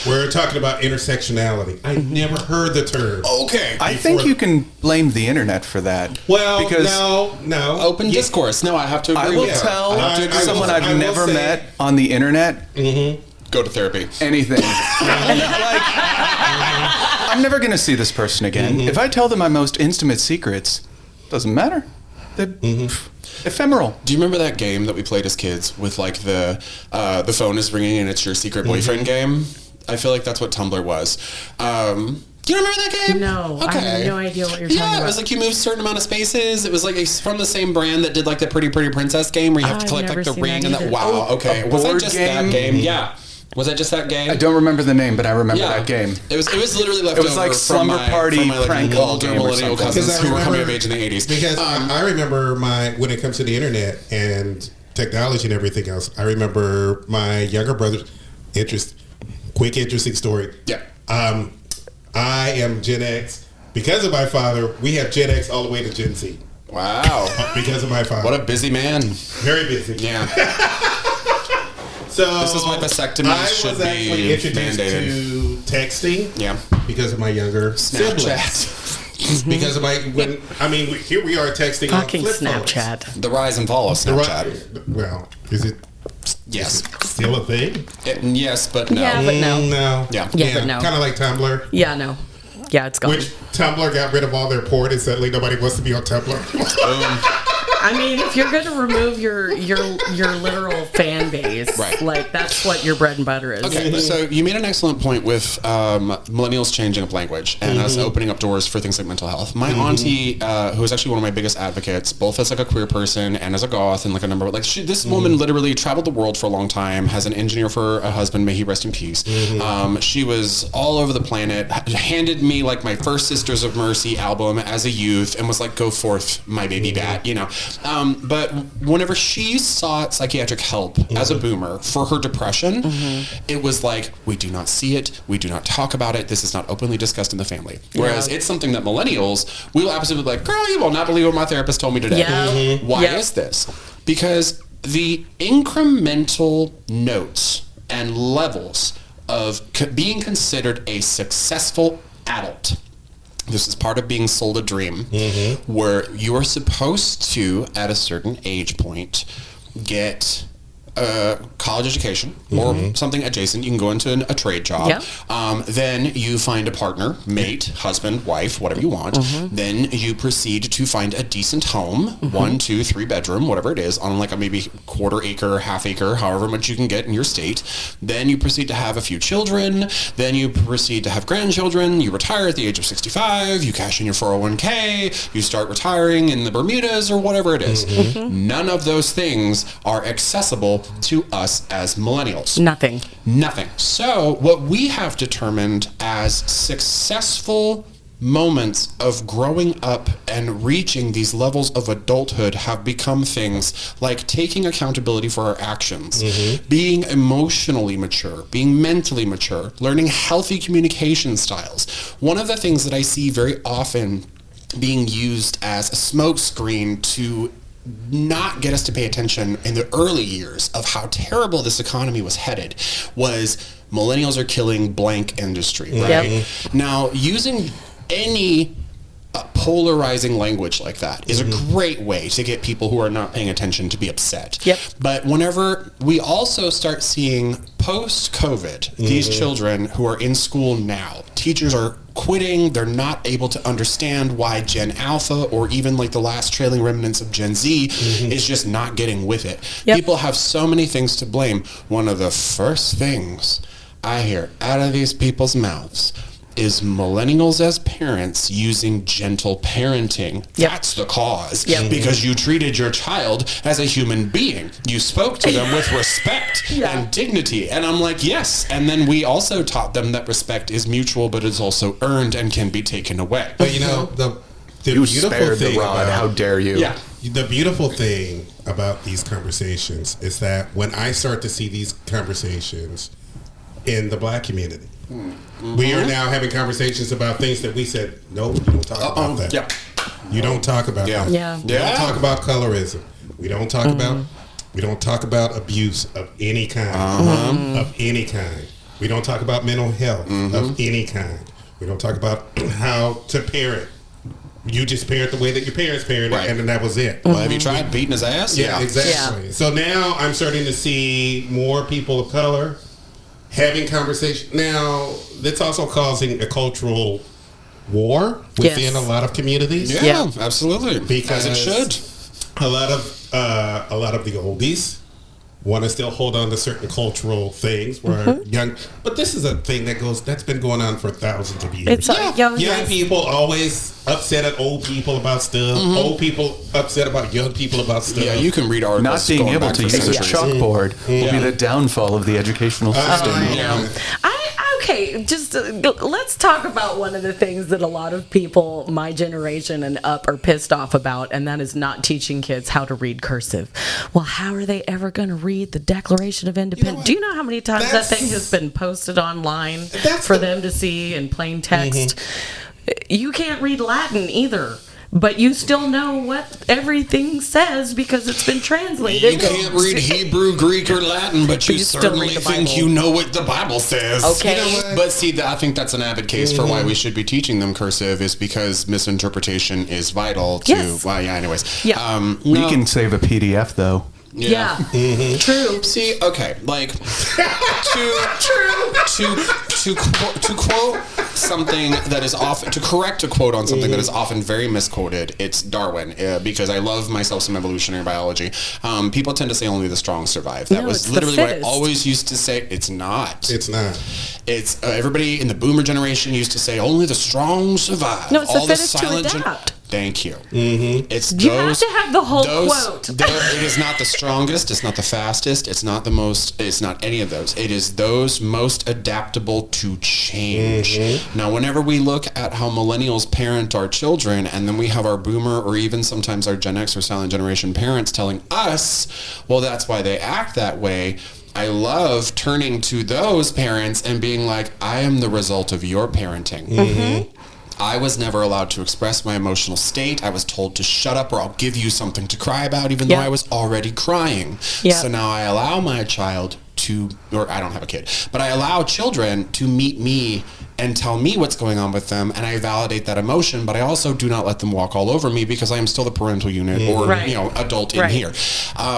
We're talking about intersectionality. I never heard the term. Okay. I think you can blame the internet for that. Well, because no. Open Yeah. discourse. No, I have to agree I will with that. tell I have to agree with someone that. I I've will never say- met on the internet Go to therapy. anything. Like, I'm never going to see this person again. If I tell them my most intimate secrets, doesn't matter. They're ephemeral. Do you remember that game that we played as kids with like the phone is ringing and it's your secret boyfriend game? I feel like that's what Tumblr was. Do you remember that game? No, I have no idea what you're talking Yeah, it about. was like you moved a certain amount of spaces. It was like it's from the same brand that did like the Pretty Princess game where you have to I've collect never like the seen ring that and that. either. Wow. Oh, Okay. a Was that board just game? that game? Yeah. Was that just that game? I don't remember the name, but I remember that game. It was literally left It was over like from Slumber my, Party from my, like, prank call older game or millennial something. cousins Because I who were coming of remember- age in the 80s. Because I remember when it comes to the internet and technology and everything else, I remember my younger brother's interesting story. Yeah. I am Gen X. Because of my father, we have Gen X all the way to Gen Z. Wow. Because of my father. What a busy man. Very busy. Yeah. So This is why vasectomies I should was be actually introduced mandated. to texting. Yeah. Because of my younger siblings. Snapchat. Because of here we are texting Fucking on flip phones. Snapchat. The rise and fall of The Snapchat. Well, is it Yes. still a thing? Yes, but no. Yeah, but no. No. Yeah. Yeah, but no. Kind of like Tumblr. Yeah, no. Yeah, it's gone. Which Tumblr got rid of all their porn and suddenly nobody wants to be on Tumblr. I mean, if you're going to remove your literal fan base, Right. like that's what your bread and butter is. Okay, so you made an excellent point with millennials changing up language and us opening up doors for things like mental health. My auntie, who is actually one of my biggest advocates, both as like a queer person and as a goth and like a number of this woman literally traveled the world for a long time, has an engineer for a husband, may he rest in peace. She was all over the planet, handed me like my first Sisters of Mercy album as a youth and was like, go forth, my baby bat, you know. But whenever she sought psychiatric help as a boomer for her depression, it was like, we do not see it, we do not talk about it, this is not openly discussed in the family. Whereas it's something that millennials, we will absolutely be like, girl, you will not believe what my therapist told me today. Yeah. Why is this? Because the incremental notes and levels of being considered a successful adult. This is part of being sold a dream where you are supposed to, at a certain age point, get a college education or something adjacent. You can go into a trade job. Yeah. Then you find a partner, mate, husband, wife, whatever you want. Then you proceed to find a decent home, 1, 2, 3 bedroom, whatever it is, on like a maybe quarter acre, half acre, however much you can get in your state. Then you proceed to have a few children. Then you proceed to have grandchildren. You retire at the age of 65. You cash in your 401k. You start retiring in the Bermudas or whatever it is. None of those things are accessible to us as millennials? Nothing. Nothing. So what we have determined as successful moments of growing up and reaching these levels of adulthood have become things like taking accountability for our actions, being emotionally mature, being mentally mature, learning healthy communication styles. One of the things that I see very often being used as a smokescreen to not get us to pay attention in the early years of how terrible this economy was headed was millennials are killing blank industry, right? Yep. Now, using any polarizing language like that is a great way to get people who are not paying attention to be upset. Yep. But whenever we also start seeing post-COVID, these children who are in school now, teachers are quitting, they're not able to understand why Gen Alpha or even like the last trailing remnants of Gen Z is just not getting with it. Yep. People have so many things to blame. One of the first things I hear out of these people's mouths is millennials as parents using gentle parenting. Yep. That's the cause. Yep. Because you treated your child as a human being. You spoke to them with respect and dignity. And I'm like, yes. And then we also taught them that respect is mutual, but is also earned and can be taken away. But you know, the You beautiful spared thing the rod. about, How dare you? Yeah. the beautiful thing about these conversations is that when I start to see these conversations in the Black community, we are now having conversations about things that we said, no, you don't talk about that. Yeah. You don't talk about Yeah. that. Yeah. We don't talk about colorism. We don't talk about abuse of any kind. Of any kind. We don't talk about mental health of any kind. We don't talk about how to parent. You just parent the way that your parents parented, Right. and then that was it. Well, have you tried beating his ass? Yeah, exactly. Yeah. So now I'm starting to see more people of color having conversation. Now, that's also causing a cultural war within Yes. a lot of communities. Yeah, Yeah. absolutely. Because As it should. a lot of the oldies want to still hold on to certain cultural things where young, but this is a thing that's been going on for thousands of years. It's Young people always upset at old people about stuff. Old people upset about young people about stuff. Yeah, you can read articles. Not being going able back to for use a centuries. chalkboard will be the downfall of the educational system. Okay, just let's talk about one of the things that a lot of people my generation and up are pissed off about, and that is not teaching kids how to read cursive. Well, how are they ever going to read the Declaration of Independence? what? Do you know how many times that thing has been posted online for them to see in plain text? You can't read Latin either. But you still know what everything says because it's been translated. You can't read Hebrew, Greek, or Latin, but you still certainly read the think Bible. you know what the Bible says. Okay. You know what? But see, I think that's an avid case for why we should be teaching them cursive is because misinterpretation is vital to... Yes. Well, yeah, anyways. Yeah. We can save a PDF, though. Yeah. True. See, okay, like to quote something that is often to correct a quote on something that is often very misquoted. It's Darwin because I love myself some evolutionary biology. People tend to say only the strong survive. That No, was it's the literally what I fittest. always used to say. It's not. It's not. It's everybody in the Boomer generation used to say only the strong survive. No, it's the All fittest to silent adapt. Thank you. It's You have to have the whole quote. It is not the strongest. It's not the fastest. It's not the most. It's not any of those. It is those most adaptable to change. Now, whenever we look at how millennials parent our children, and then we have our boomer or even sometimes our Gen X or silent generation parents telling us, well, that's why they act that way. I love turning to those parents and being like, I am the result of your parenting. I was never allowed to express my emotional state. I was told to shut up or I'll give you something to cry about, even though I was already crying. Yeah. So now I allow my child to, or I don't have a kid, but I allow children to meet me and tell me what's going on with them, and I validate that emotion, but I also do not let them walk all over me because I am still the parental unit or Right. adult in Right. here.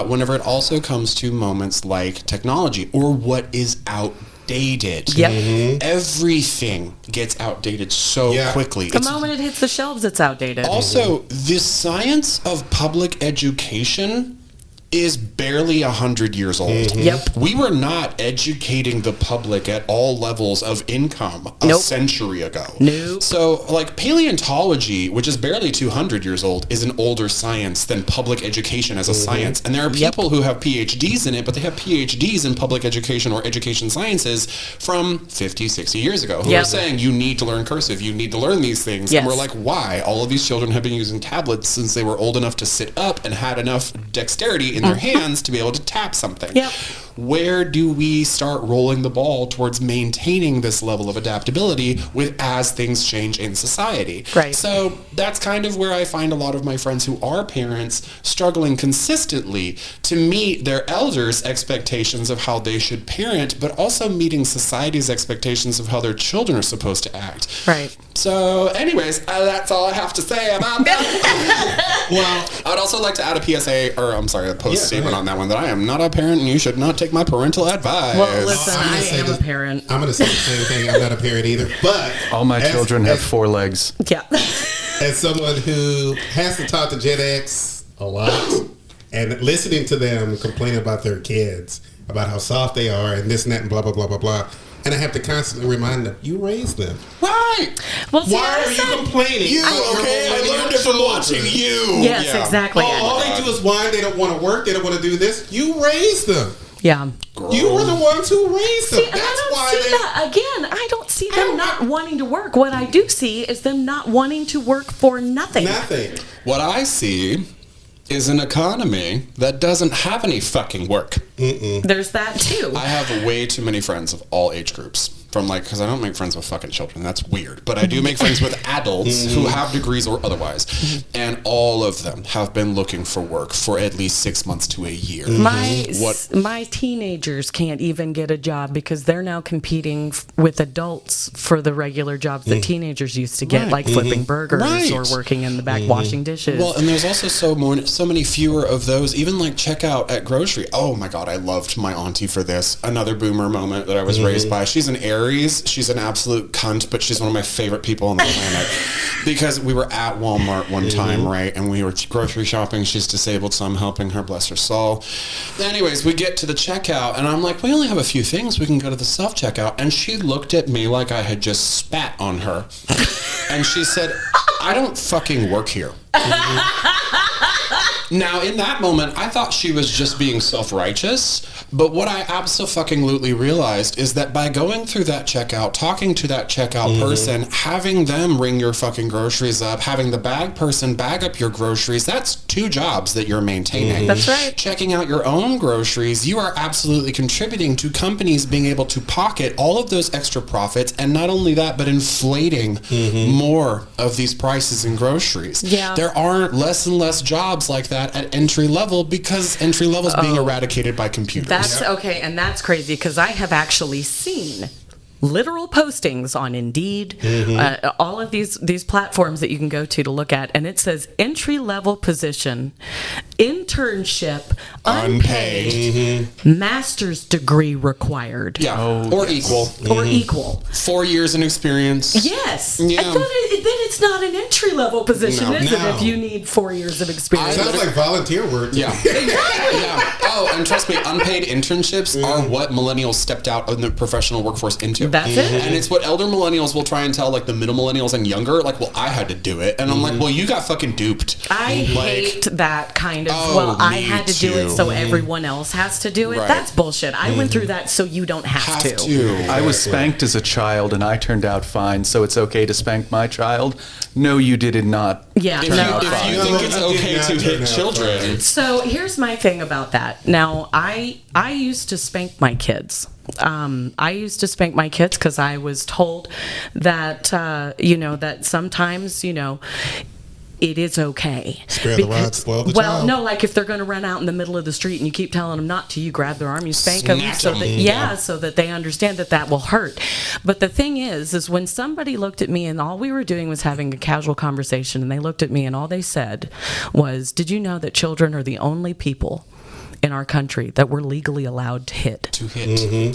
Whenever it also comes to moments like technology or what is outdated. Yep. Everything gets outdated so quickly. The moment it hits the shelves, it's outdated. Also, the science of public education is barely 100 years old. Yep. We were not educating the public at all levels of income a century ago. Nope. So, like, paleontology, which is barely 200 years old, is an older science than public education as a science. And there are people who have PhDs in it, but they have PhDs in public education or education sciences from 50, 60 years ago who are saying, you need to learn cursive, you need to learn these things. And we're like, why? All of these children have been using tablets since they were old enough to sit up and had enough dexterity in their hands to be able to tap something. Where do we start rolling the ball towards maintaining this level of adaptability as things change in society? Right. So that's kind of where I find a lot of my friends who are parents struggling consistently to meet their elders' expectations of how they should parent, but also meeting society's expectations of how their children are supposed to act. Right. So anyways, that's all I have to say about that. Well, I would also like to add a PSA, or I'm sorry, a post statement on that one, that I am not a parent and you should not take my parental advice. Well, listen, I am a parent. I'm going to say the same thing. I'm not a parent either. But all my children have 4 legs. Yeah. As someone who has to talk to Gen X a lot and listening to them complain about their kids, about how soft they are and this and that and blah, blah, blah, blah, blah. And I have to constantly remind them, you raised them. Right. Well, see, why are you complaining? I learned it from watching you. Yes, exactly. All they do is whine. They don't want to work. They don't want to do this. You raised them. Yeah. You were the ones who raised them. See, That's I don't why see that. Again, I don't see them not wanting to work. What I do see is them not wanting to work for nothing. Nothing. What I see is an economy that doesn't have any fucking work. There's that too. I have way too many friends of all age groups. From because I don't make friends with fucking children. That's weird. But I do make friends with adults who have degrees or otherwise. And all of them have been looking for work for at least 6 months to a year. My teenagers can't even get a job because they're now competing with adults for the regular jobs that teenagers used to get, like flipping burgers or working in the back washing dishes. Well, and there's also so many fewer of those, even like checkout at grocery. Oh my God, I loved my auntie for this. Another boomer moment that I was raised by. She's an Aries. She's an absolute cunt, but she's one of my favorite people on the planet. Because we were at Walmart one time, right? And we were grocery shopping. She's disabled, so I'm helping her, bless her soul. Anyways, we get to the checkout, and I'm like, we only have a few things. We can go to the self-checkout. And she looked at me like I had just spat on her. And she said, I don't fucking work here. Now, in that moment, I thought she was just being self-righteous, but what I absolutely realized is that by going through that checkout, talking to that checkout person, having them ring your fucking groceries up, having the bag person bag up your groceries, that's 2 jobs that you're maintaining. That's right. Checking out your own groceries, you are absolutely contributing to companies being able to pocket all of those extra profits, and not only that, but inflating more of these prices in groceries. Yeah. There are less and less jobs like that at entry level because entry level is being eradicated by computers. That's okay, and that's crazy because I have actually seen literal postings on Indeed, all of these platforms that you can go to look at, and it says entry-level position, internship, unpaid, master's degree required. Yeah, or equal. Or equal. 4 years in experience. Yes. Yeah. And then it's not an entry-level position, is it, No. if you need 4 years of experience? Sounds like volunteer work. Yeah. Yeah. Oh, and trust me, unpaid internships are what millennials stepped out of the professional workforce into. That's it. And it's what elder millennials will try and tell, like, the middle millennials and younger, like, well, I had to do it. And I'm like, well, you got fucking duped. I hate that kind of, I had to do it so everyone else has to do it. Right. That's bullshit. I went through that so you don't have to. I was spanked as a child and I turned out fine, so it's okay to spank my child. No, you did not. Yeah. If No, you think it's okay to hit children. So here's my thing about that. Now, I used to spank my kids. I used to spank my kids because I was told that, that sometimes, it is okay. Spare the rod, spoil the child. No, like if they're going to run out in the middle of the street and you keep telling them not to, you grab their arm, you spank them, so that they understand that will hurt. But the thing is when somebody looked at me and all we were doing was having a casual conversation, and they looked at me and all they said was, "Did you know that children are the only people in our country that we're legally allowed to hit?"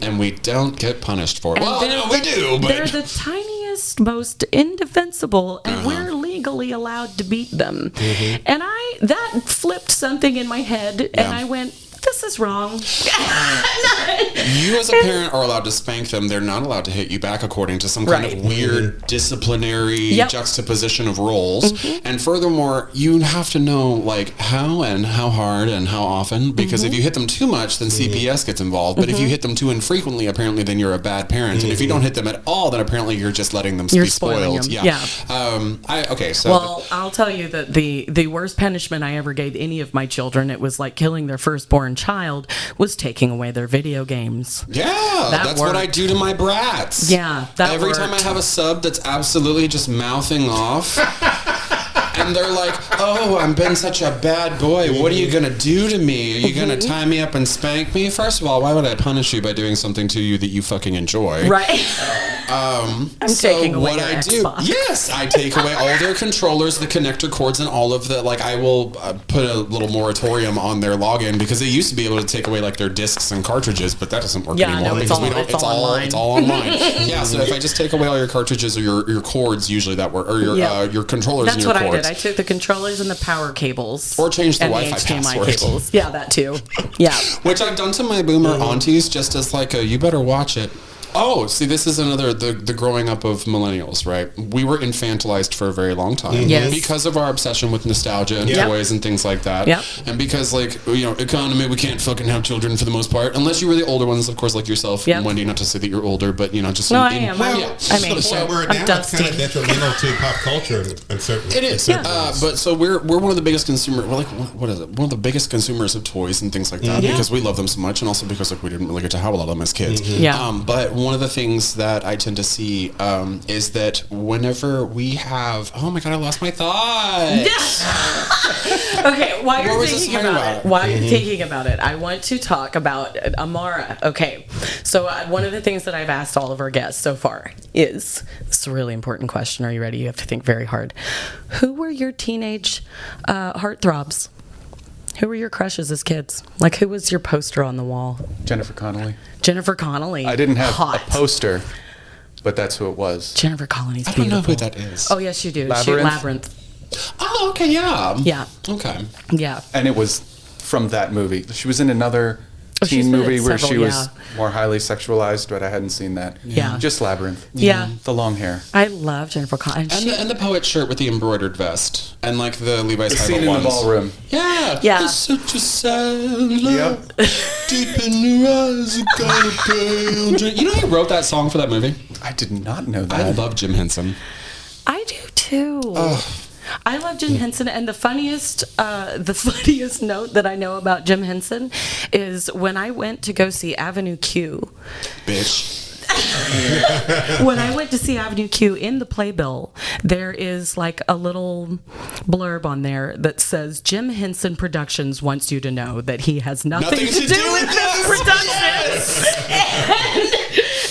And we don't get punished for it. And Well, no, we do, but they're the tiniest, most indefensible, and we're legally legally allowed to beat them. And that flipped something in my head, and I went, this is wrong. You as a parent are allowed to spank them. They're not allowed to hit you back according to some kind of weird disciplinary juxtaposition of roles. And furthermore, you have to know like how and how hard and how often, because if you hit them too much, then CPS gets involved. But if you hit them too infrequently, apparently then you're a bad parent. And if you don't hit them at all, then apparently you're just letting them be spoiled. Okay, so well, I'll tell you that the worst punishment I ever gave any of my children, it was like killing their firstborn child, was taking away their video games. Yeah, that's what I do to my brats. Yeah, that every worked. time I have a sub that's absolutely just mouthing off. And they're like, oh, I'm been such a bad boy. What are you going to do to me? Are you going to tie me up and spank me? First of all, why would I punish you by doing something to you that you fucking enjoy? Right. I'm taking away what your I Xbox. do, yes, I take away all their controllers, the connector cords, and all of the, like, I will put a little moratorium on their login, because they used to be able to take away, like, their discs and cartridges, but that doesn't work anymore. No, it's all online. Yeah, so if I just take away all your cartridges or your cords, usually that work, or your controllers and your cords. That's what I did. I took the controllers and the power cables. Or changed the and Wi-Fi HDMI password. cables. Yeah, that too. Yeah. Which I've done to my boomer aunties, just as like you better watch it. Oh, see, this is another, the growing up of millennials, right? We were infantilized for a very long time. Yes. Because of our obsession with nostalgia and toys and things like that. Yep. And because, like, economy, we can't fucking have children for the most part. Unless you were the older ones, of course, like yourself, Wendy, not to say that you're older, but, just... No, I am. Well, I mean, we're I'm now dusty. kind of detrimental to pop culture and certain. It is. But so we're one of the biggest consumers, we're like, what is it? One of the biggest consumers of toys and things like that, because we love them so much, and also because, like, we didn't really get to have a lot of them as kids. But one of the things that I tend to see is that whenever we have, oh my god, I lost my thought. Okay, while you're thinking about it, I want to talk about Amara. Okay, so one of the things that I've asked all of our guests so far is, it's a really important question. Are you ready? You have to think very hard. Who were your teenage heartthrobs? Who were your crushes as kids? Like, who was your poster on the wall? Jennifer Connelly. Jennifer Connelly. I didn't have a poster, but that's who it was. Jennifer Connelly's beautiful. I don't know who that is. Oh, yes, you do. Labyrinth. Oh, okay, yeah. Yeah. Okay. Yeah. And it was from that movie. She was in another teen movie where she was more highly sexualized, but I hadn't seen that. Yeah. Just Labyrinth. Yeah. The long hair. I love Jennifer Connelly. And the poet shirt with the embroidered vest. And like the Levi's The scene in the ballroom. Yeah. Yeah. It's such a sad love. Deep in your eyes, you got a pale drink. You know who wrote that song for that movie? I did not know that. I love Jim Henson. I do too. I love Jim Henson, and the funniest note that I know about Jim Henson is when I went to go see Avenue Q. Bitch. When I went to see Avenue Q in the playbill, there is like a little blurb on there that says Jim Henson Productions wants you to know that he has nothing to do with this production.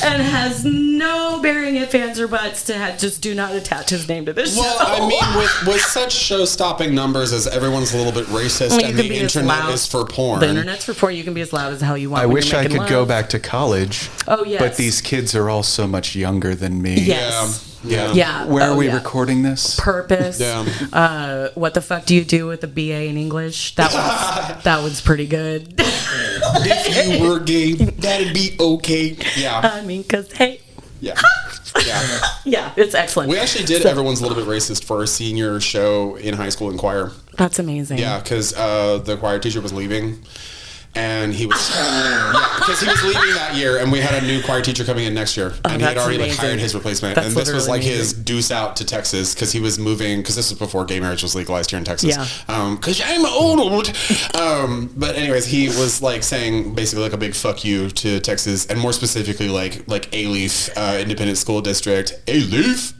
And has no bearing if ands or buts to just do not attach his name to this show. Well, I mean, with such show-stopping numbers as everyone's a little bit racist and the internet is for porn. The internet's for porn. You can be as loud as hell you want. I wish I could go back to college. Oh, yes. But these kids are all so much younger than me. Yes. Yeah. Where are we recording this? Purpose. Yeah. What the fuck do you do with a BA in English? That was pretty good. If you were gay, that'd be okay. Yeah. I mean, because, hey. Yeah. Yeah. Yeah, it's excellent. We actually did Everyone's a Little Bit Racist for our senior show in high school in choir. That's amazing. Yeah, because the choir teacher was leaving. And he was, because he was leaving that year, and we had a new choir teacher coming in next year, and he had already like hired his replacement. And this was like his deuce out to Texas because he was moving. Because this was before gay marriage was legalized here in Texas. Yeah. Because I'm old. But anyways, he was like saying basically like a big fuck you to Texas, and more specifically like A-Leaf Independent School District. A-Leaf.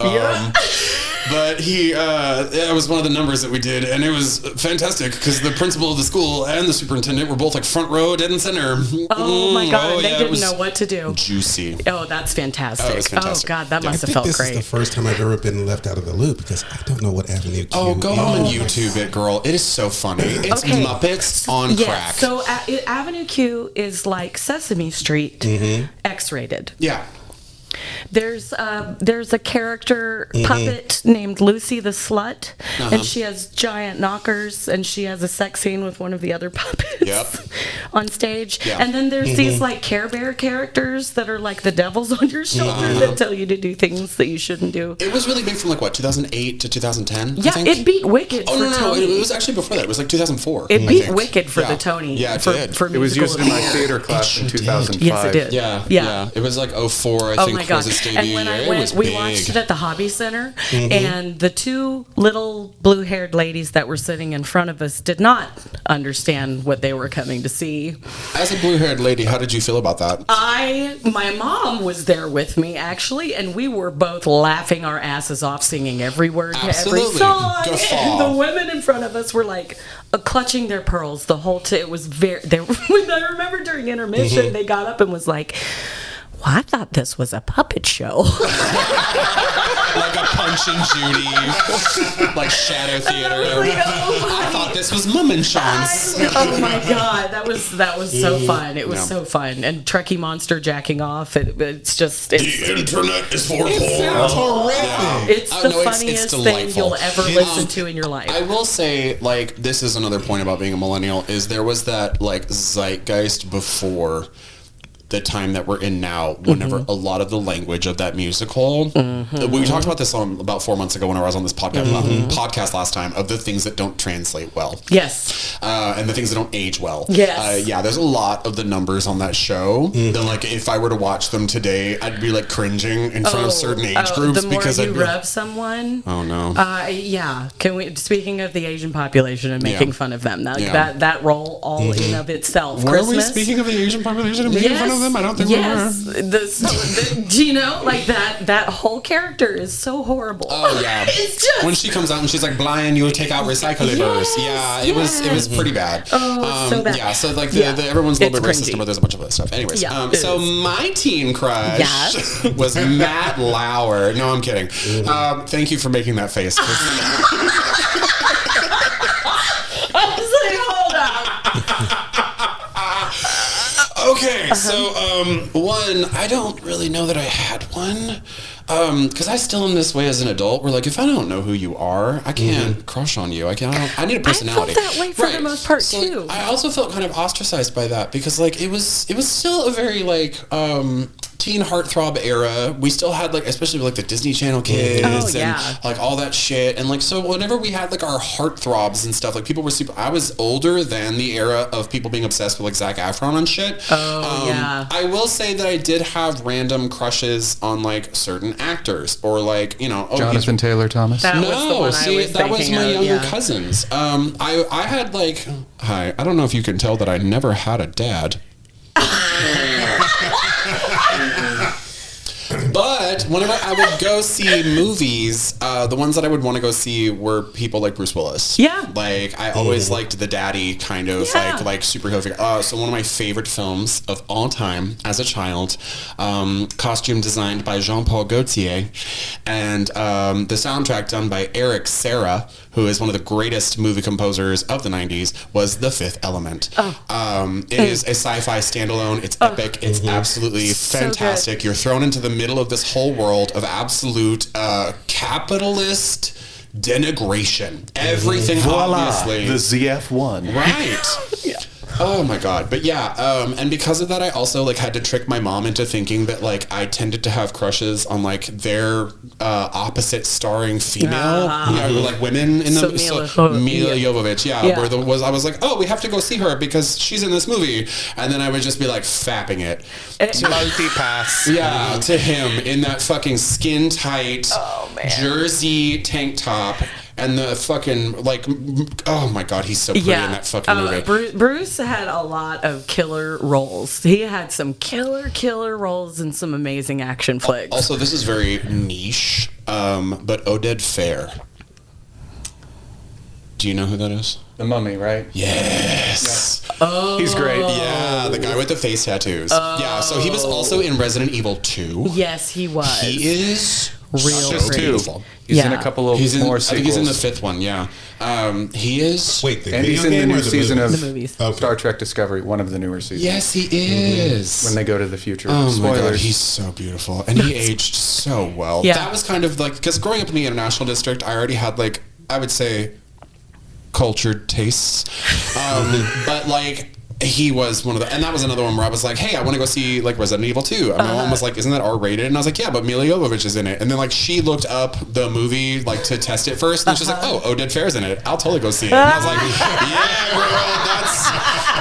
But it was one of the numbers that we did, and it was fantastic because the principal of the school and the superintendent were both like front row, dead in center. Oh my god, they didn't know what to do. Juicy. Oh, that's fantastic. Oh, it was fantastic. Oh god, that must have felt this great. Is the first time I've ever been left out of the loop because I don't know what Avenue Q Oh, go home and YouTube it, girl. It is so funny. It's Muppets on crack. So Avenue Q is like Sesame Street, X-rated. Yeah. There's a character puppet named Lucy the Slut, and she has giant knockers, and she has a sex scene with one of the other puppets on stage. Yeah. And then there's these like Care Bear characters that are like the devils on your shoulder that tell you to do things that you shouldn't do. It was really big from like what, 2008 to 2010? Yeah, I think? it beat Wicked Oh for no, Tony. it was actually before that. It was like 2004. It I beat think. Wicked for the Tony. Yeah, it for, did. For It was musical used of in the my year. theater class in 2005. Yes, it did. Yeah. It was like 04, I Oh think, my god! was its debut And when year. I It went, was we big. watched it at the Hobby Center, and the two little blue-haired ladies that were sitting in front of us did not understand what they were coming to see. As a blue-haired lady, how did you feel about that? My mom was there with me actually, and we were both laughing our asses off, singing every word to every Absolutely. song. Guffaw. And the women in front of us were like clutching their pearls the whole time. It was very. When I remember during intermission, they got up and was like, "Well, I thought this was a puppet show." Like a Punch and Judy, like Shadow Theater. I thought this was Mum and Sean's. Oh my god, that was so fun. It was so fun. And Trekkie Monster jacking off. It's Internet is for Horrific. it's the No, funniest thing delightful. you'll ever listen to in your life. I will say, like, this is another point about being a millennial, is there was that, like, zeitgeist before the time that we're in now, whenever a lot of the language of that musical, we talked about this about 4 months ago when I was on this podcast last time, of the things that don't translate well. Yes. And the things that don't age well. Yes. Yeah, there's a lot of the numbers on that show that, like, if I were to watch them today, I'd be, like, cringing in front of certain age groups. The more because you I'd be rev someone. oh, no. Yeah. Can we? Speaking of the Asian population and making fun of them, that role all in of itself. Were we Christmas. speaking of the Asian population and making fun of them? I don't think we were. Do you know, like that whole character is so horrible. Oh yeah. It's just when she comes out and she's like, "Brian, you'll take out recyclables." Yes, It was pretty bad. Oh, so bad. Yeah, so like Yeah. everyone's a little bit It's racist, cringy. but there's a bunch of other stuff. Anyways, Yeah, it so is. my teen crush was Matt Lauer. No, I'm kidding. Thank you for making that face. I was like, hold up. Okay, so one, I don't really know that I had one. Because I still am this way as an adult. Where like, if I don't know who you are, I can't crush on you. I need a personality. I felt that way for the most part So, too. like, I also felt kind of ostracized by that because like it was still a very like teen heartthrob era. We still had like, especially with like the Disney Channel kids and like all that shit. And like, so whenever we had like our heartthrobs and stuff, like people were super. I was older than the era of people being obsessed with like Zac Efron and shit. I will say that I did have random crushes on like certain actors or like, you know, Jonathan Taylor Thomas. That was the one that was my thinking of, younger cousins. I had like, hi, I don't know if you can tell that I never had a dad. But whenever I would go see movies, the ones that I would want to go see were people like Bruce Willis. Yeah. Like, I always liked the daddy kind of like superhero figure. So one of my favorite films of all time as a child, costume designed by Jean-Paul Gaultier, and the soundtrack done by Eric Serra, who is one of the greatest movie composers of the 90s, was The Fifth Element. It is a sci-fi standalone. It's epic. It's absolutely fantastic. You're thrown into the middle of this whole world of absolute capitalist denigration. Everything, obviously. The ZF1. Right. Oh my god. But yeah, and because of that, I also like had to trick my mom into thinking that like I tended to have crushes on like their opposite starring female, like women in the Mila Jovovich. Where I was like, oh, we have to go see her because she's in this movie, and then I would just be like fapping it. Multi-pass. Yeah, to him in that fucking skin tight jersey tank top. And the fucking, like, oh my god, he's so pretty in that fucking movie. Bruce had a lot of killer roles. He had some killer roles in some amazing action flicks. Also, this is very niche, but Oded Fair. Do you know who that is? The Mummy, right? Yes. Oh. He's great. Yeah, the guy with the face tattoos. Yeah, so he was also in Resident Evil 2. Yes, he was. He is real Just pretty. beautiful. He's in Yeah. a couple of more I think he's in the sequels. 5th one. Yeah, he is. Wait, the And video he's in the game or new the season movie? of The movies. Okay. Star Trek Discovery, one of the newer seasons. Yes, he is. When they go to the future. Oh my god, Spoilers. he's so beautiful, and he aged so well. Yeah. That was kind of like, because growing up in the International District, I already had like, I would say, cultured tastes, but like. He was one of the, and that was another one where I was like, "Hey, I want to go see like Resident Evil 2." And my mom was like, "Isn't that R-rated?" And I was like, "Yeah, but Mila Jovovich is in it." And then like she looked up the movie like to test it first, and she's like, "Oh, Oded Fair's in it. I'll totally go see it." And I was like, "Yeah, girl, that's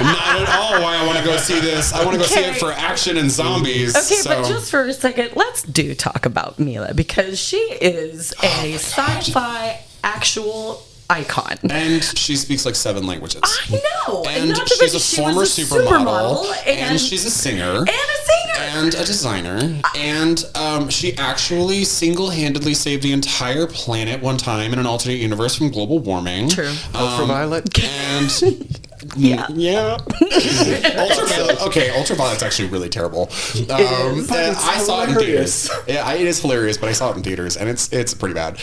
not at all why I want to go see this. I want to go see it Okay. for action and zombies." Okay, So- but just for a second, let's talk about Mila because she is a sci-fi actual icon. And she speaks like 7 languages. I know. And not to she's a mention she former was a supermodel. and And she's a singer. and a singer. And a designer. And she actually single-handedly saved the entire planet one time in an alternate universe from global warming. True. Ultraviolet. And Yeah. yeah. Ultraviolet. Okay, Ultraviolet's actually really terrible. is. But it's I saw it in hilarious. theaters. Yeah, it is hilarious, but I saw it in theaters, and it's pretty bad.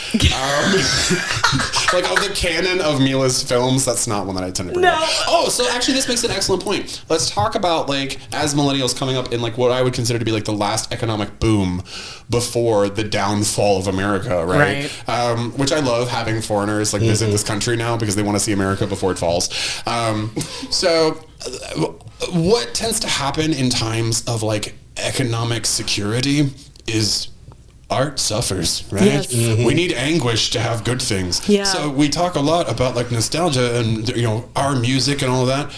Like of the canon of Mila's films, that's not one that I tend to bring No. up. Oh, so actually, this makes an excellent point. Let's talk about like as millennials coming up in like what I would consider to be like the last economic boom before the downfall of America, right? Which I love having foreigners like visit this country now because they want to see America before it falls. What tends to happen in times of like economic security is art suffers, right? Yes. We need anguish to have good things. Yeah. So we talk a lot about like nostalgia and our music and all of that.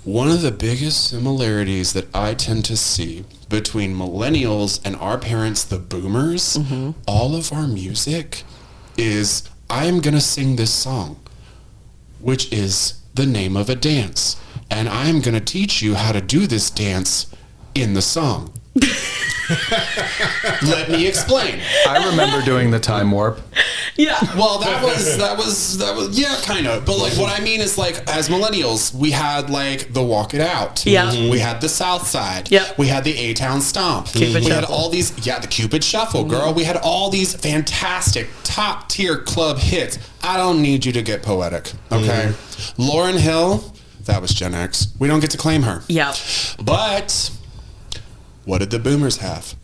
One of the biggest similarities that I tend to see between millennials and our parents, the boomers, all of our music is I'm gonna sing this song, which is the name of a dance. And I'm going to teach you how to do this dance in the song. Let me explain. I remember doing the time warp. Yeah. Well, that was yeah, kind of. But like what I mean is like as millennials, we had like the Walk It Out. Yeah. We had the South Side. Yep. We had the A-Town Stomp. Cupid we had Shuffle. all these the Cupid Shuffle, girl. We had all these fantastic top tier club hits. I don't need you to get poetic, okay? Lauryn Hill, that was Gen X. We don't get to claim her. Yeah. But what did the boomers have?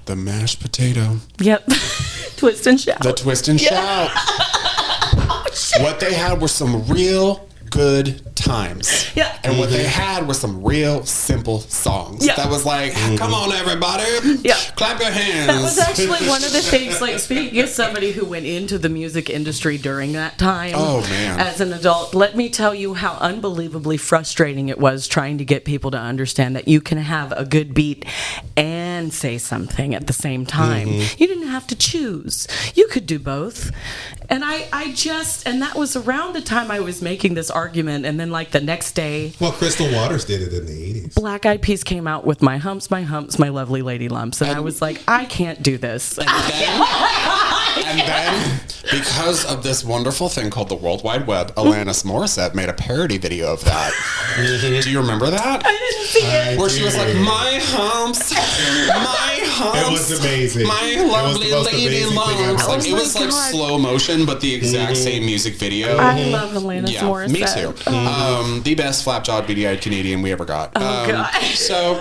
The mashed potato. Yep. Twist and shout. The twist and shout. What they had were some real good times. Yeah. And what they had were some real simple songs. Yeah. That was like, come on everybody. Yeah. Clap your hands. That was actually one of the things, like speaking as somebody who went into the music industry during that time. Oh, man. As an adult, let me tell you how unbelievably frustrating it was trying to get people to understand that you can have a good beat and say something at the same time. You didn't have to choose. You could do both. And and that was around the time I was making this argument, and then like the next day, Well, Crystal Waters did it in the 80s. Black Eyed Peas came out with my humps, my lovely lady lumps, and I was like, I can't do this. And then, because of this wonderful thing called the World Wide Web, Alanis Morissette made a parody video of that. Do you remember that? I didn't see it. Where she was like, my humps, my humps. It was amazing. My It was the lovely most lady amazing thing I've lumps. ever Like, seen. it was like God. slow motion, but the exact same music video. I love Alanis Yeah, Morissette. me too. The best flapjawed, beady-eyed Canadian we ever got. God. So,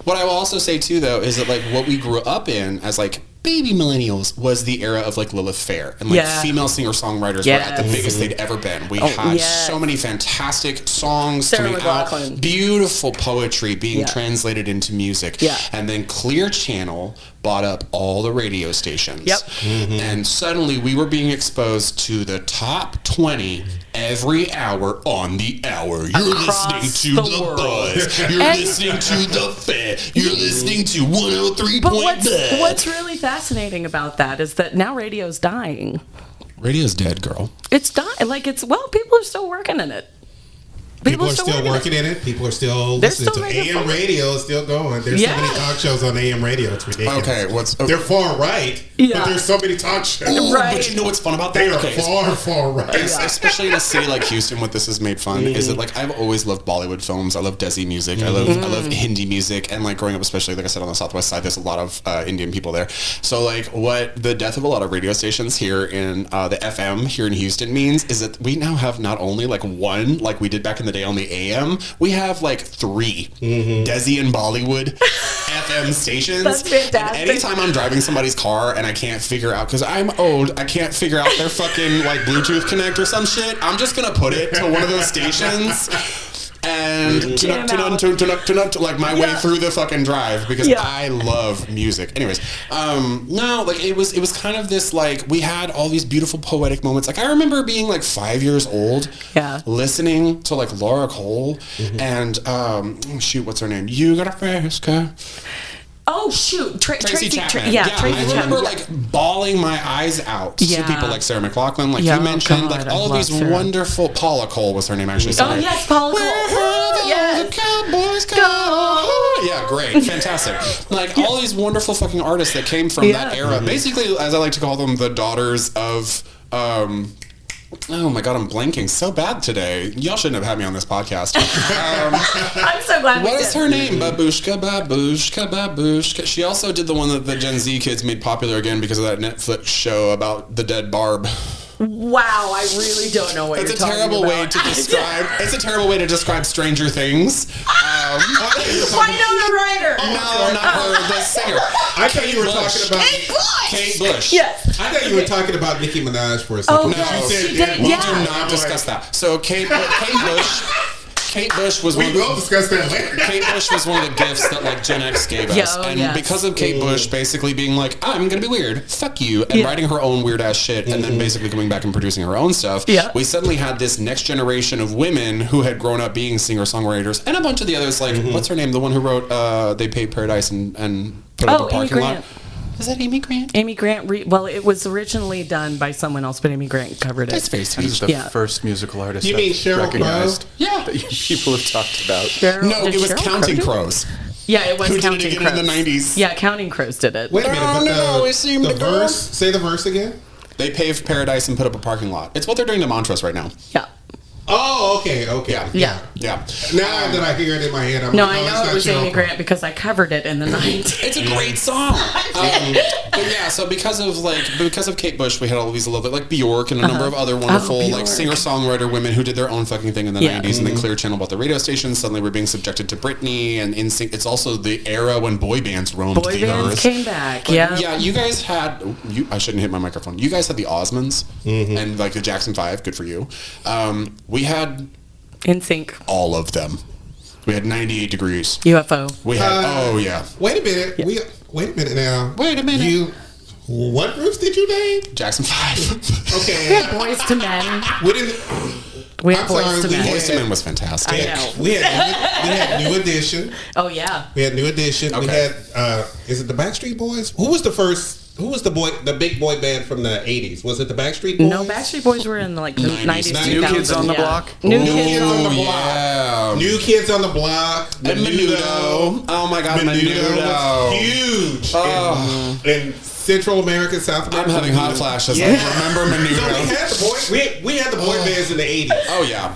what I will also say too, though, is that like what we grew up in as like baby millennials was the era of like Lilith Fair and like Yeah. female singer-songwriters were at the Yes. biggest they'd ever been. We had yes. so many fantastic songs Sarah coming McLachlan. out, beautiful poetry being Yeah. translated into music. Yeah. And then Clear Channel bought up all the radio stations. Yep. And suddenly we were being exposed to the top 20 every hour on the hour. You're Across listening to the the world. Buzz. You're And- listening to the Fed. You're listening to 103. But what's really fascinating about that is that now radio's dying. Radio's dead, girl. It's dying. Like people are still working in it. People are still working in it. People are still listening to AM radio is still going. There's so many talk shows on AM radio. It's ridiculous. Okay, they're far right, but there's so many talk shows. Right. But you know what's fun about that? They are far right. Especially in a city like Houston, what this has made fun is that like I've always loved Bollywood films. I love Desi music. I love Hindi music, and like growing up, especially like I said on the Southwest side, there's a lot of Indian people there. So like what the death of a lot of radio stations here in the FM here in Houston means is that we now have not only like one like we did back in the day on the AM. We have like 3 Desi and Bollywood FM stations. That's fantastic. And anytime I'm driving somebody's car and I can't figure out, because I'm old, I can't figure out their fucking like Bluetooth connect or some shit, I'm just gonna put it to one of those stations and to like my way through the fucking drive because I love music. Anyways, no, like it was kind of this like we had all these beautiful poetic moments. Like I remember being like 5 years old, listening to like Laura Cole and shoot, what's her name? You got a fast car. Oh shoot, Tracy Chapman. I remember like bawling my eyes out to people like Sarah McLachlan, like you mentioned, like all of these wonderful. Paula Cole was her name actually. Oh yes, Paula Cole. Where the cowboys go? Yeah, great, fantastic. Like all these wonderful fucking artists that came from that era. Basically, as I like to call them, the daughters of. Oh my god, I'm blanking so bad today. Y'all shouldn't have had me on this podcast. I'm so glad. What is her name? Babushka. She also did the one that the Gen Z kids made popular again because of that Netflix show about the dead Barb. Wow, I really don't know what you're talking about. It's a terrible way to describe Stranger Things. Winona Ryder. No, not her. The singer. I thought you were talking about Kate Bush. Yes. I thought you were talking about Nicki Minaj for a second. Oh, no, she did. We do not discuss that. So Kate Bush was we will discuss that later. Kate Bush was one of the gifts that like Gen X gave us, and because of Kate Bush basically being like, I'm gonna be weird, fuck you, and writing her own weird ass shit, and then basically coming back and producing her own stuff. We suddenly had this next generation of women who had grown up being singer songwriters, and a bunch of the others like what's her name, the one who wrote They Paid Paradise and put up a parking lot. Was that Amy Grant? Amy Grant. Well, it was originally done by someone else, but Amy Grant covered it. That's face This is the first musical artist You mean I've Sheryl recognized Crow? Yeah. that people have talked about. No, it was Counting Crows. Yeah, it was Who Counting did it Crows. again in the 90s? Yeah, Counting Crows did it. Wait a minute, but it seemed the to go. verse. Say the verse again. They paved paradise and put up a parking lot. It's what they're doing to Montrose right now. Yeah. Oh, okay. Yeah. Now that I hear it in my head, I'm No, like, I know it was Amy Grant because I covered it in the 90s. It's a great song. But yeah, so because of Kate Bush, we had all these lovely like Bjork and a number of other wonderful like singer-songwriter women who did their own fucking thing in the 90s, and then Clear Channel bought the radio station. Suddenly we're being subjected to Britney and NSYNC. It's also the era when boy bands roamed the earth. Came back. Like, yeah, you guys had I shouldn't hit my microphone. You guys had the Osmonds and like the Jackson 5, good for you. We had NSYNC. all of them. We had 98 Degrees. UFO. We had Wait a minute. Wait a minute now. Wait a minute. What groups did you name? Jackson 5. Okay. Boys to Men. We had Boys to Men. Boys to Men was fantastic. I know. We had New Edition. Oh yeah. We had New Edition. Okay. We had is it the Backstreet Boys? Who was the big boy band from the 80s? Was it the Backstreet Boys? No, Backstreet Boys were in the 90s. New Kids on the Block. New Kids on the Block. Yeah. New Kids on the Block. And Menudo. Oh my god, Menudo. Was huge in Central America, South America. I'm having hot flashes. I remember Menudo. So we had the boy bands in the 80s. Oh yeah.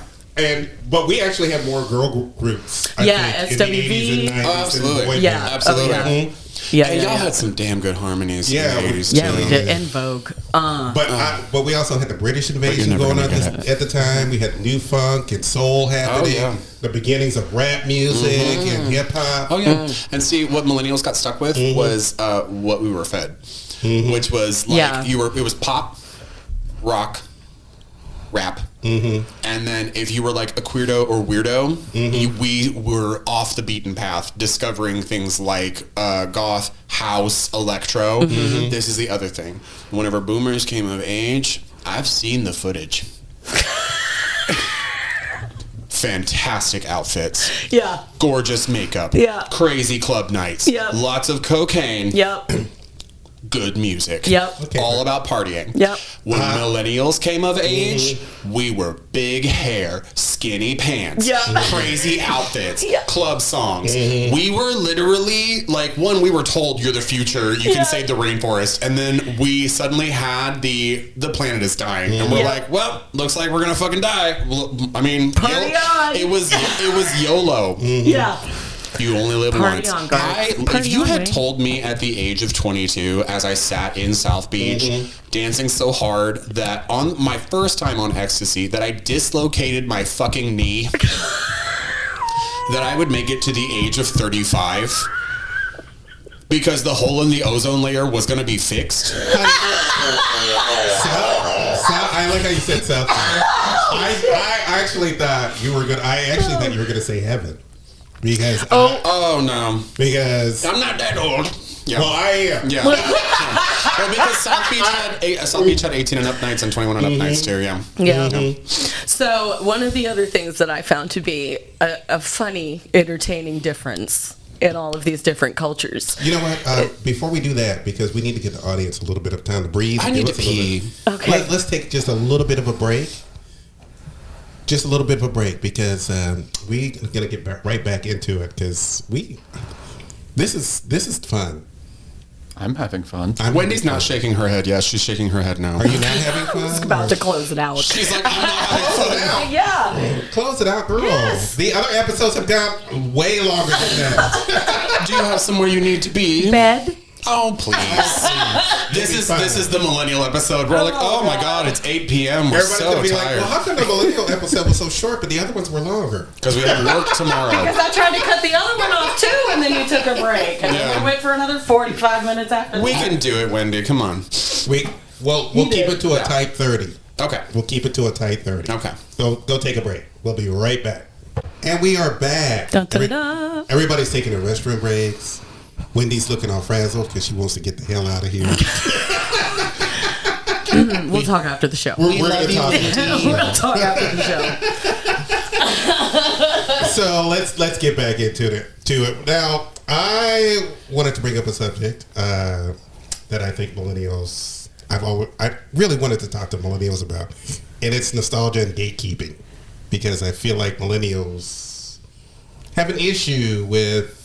But we actually had more girl groups. I think, SWV. in the 80s and 90s. Absolutely. And Yeah. Absolutely. Oh, yeah. And y'all had some damn good harmonies in the 80s Yeah, too. we did. En Vogue. But we also had the British invasion going on at the time. We had new funk and soul happening. Oh, yeah. The beginnings of rap music and hip hop. Oh yeah. And see, what millennials got stuck with was what we were fed, which was like it was pop, rock, rap. And then if you were like a queerdo or weirdo, we were off the beaten path, discovering things like goth, house, electro. This is the other thing. Whenever boomers came of age, I've seen the footage. Fantastic outfits. Yeah. Gorgeous makeup. Yeah. Crazy club nights. Yep. Lots of cocaine. Yep. good music. Yep. Okay. All about partying. Yep. When millennials came of age, we were big hair, skinny pants, Yep. crazy outfits, Yep. club songs. We were literally like, one, we were told you're the future, you can save the rainforest, and then we suddenly had the planet is dying, and we're like, well, looks like we're gonna fucking die. Well, I mean, Party on. it was YOLO. Yeah. You only live Party once. on, guys. If Party you on, had man. told me at the age of 22, as I sat in South Beach, dancing so hard that on my first time on ecstasy, that I dislocated my fucking knee, that I would make it to the age of 35, because the hole in the ozone layer was going to be fixed. I like how you said South. I actually thought you were gonna. I actually thought you were gonna say heaven. Because Oh no, because I'm not that old. Yeah. well I am. Yeah. Well, because South Beach had 18 and up nights and 21 and up nights too. Yeah. Yeah. So one of the other things that I found to be a funny, entertaining difference in all of these different cultures. You know what? Before we do that, because we need to give the audience a little bit of time to breathe. I need to pee. Okay. Let's take just a little bit of a break. Just a little bit of a break because we're gonna get right back into it because this is fun. I'm having fun. Wendy's not shaking her head. Yes, she's shaking her head now. Are you not having fun? About to close it out. She's like, I'm not having fun. Yeah. Close it out, girl. Yes. The other episodes have gone way longer than that. Do you have somewhere you need to be? Bed. Oh, please. This is the millennial episode. We're like, oh my god, it's 8 p.m. We're Everybody's so gonna be like, tired. well, how come the millennial episode was so short, but the other ones were longer? Because we have work tomorrow. Because I tried to cut the other one off too, and then you took a break, and then we went for another 45 minutes after We that. can do it, Wendy. Come on. We'll keep it to a tight 30. Okay. We'll keep it to a tight 30. Okay. Go take a break. We'll be right back. And we are back. Dun, dun, dun. Everybody's taking their restroom breaks. Wendy's looking all frazzled because she wants to get the hell out of here. We'll talk after the show. We're going to talk. We'll talk after the show. So let's get back into it. Now, I wanted to bring up a subject that I think millennials. I really wanted to talk to millennials about, and it's nostalgia and gatekeeping, because I feel like millennials have an issue with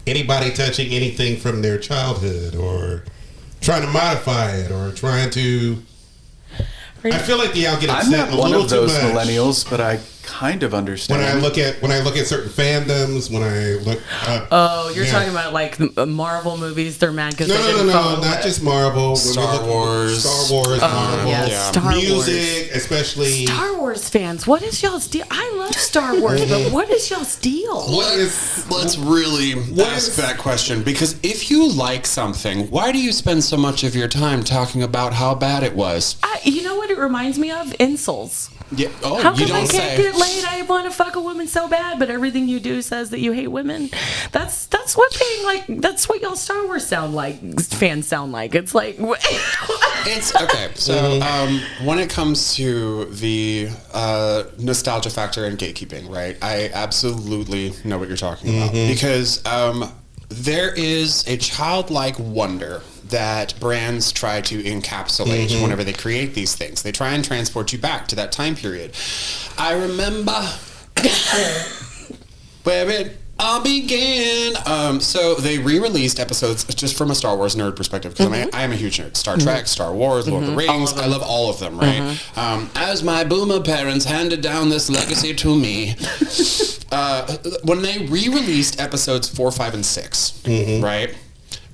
anybody touching anything from their childhood or trying to modify it or trying to. I feel like y'all get I'm upset not a one little of those too much. millennials, but I kind of understand. When I look at certain fandoms, when I look. Oh, you're talking about like Marvel movies? They're mad because they didn't follow not it. just Marvel. Star Wars, Marvel, yeah, Star music, Wars. especially. Star Wars fans, what is y'all's deal? I love Star Wars, but what is y'all's deal? Let's really ask that question, because if you like something, why do you spend so much of your time talking about how bad it was? You know what it reminds me of? Insults. Yeah. Oh, How you come I don't can't say. get laid? I want to fuck a woman so bad, but everything you do says that you hate women. That's what being like. That's what y'all Star Wars fans sound like. It's like. It's okay. So when it comes to the nostalgia factor and gatekeeping, right? I absolutely know what you're talking about, because there is a childlike wonder that brands try to encapsulate whenever they create these things. They try and transport you back to that time period. I remember where it all began. So they re-released episodes, just from a Star Wars nerd perspective, because I am a huge nerd. Star Trek, Star Wars, Lord of the Rings. I love all of them, right? As my boomer parents handed down this legacy to me, when they re-released episodes 4, 5, and 6, right?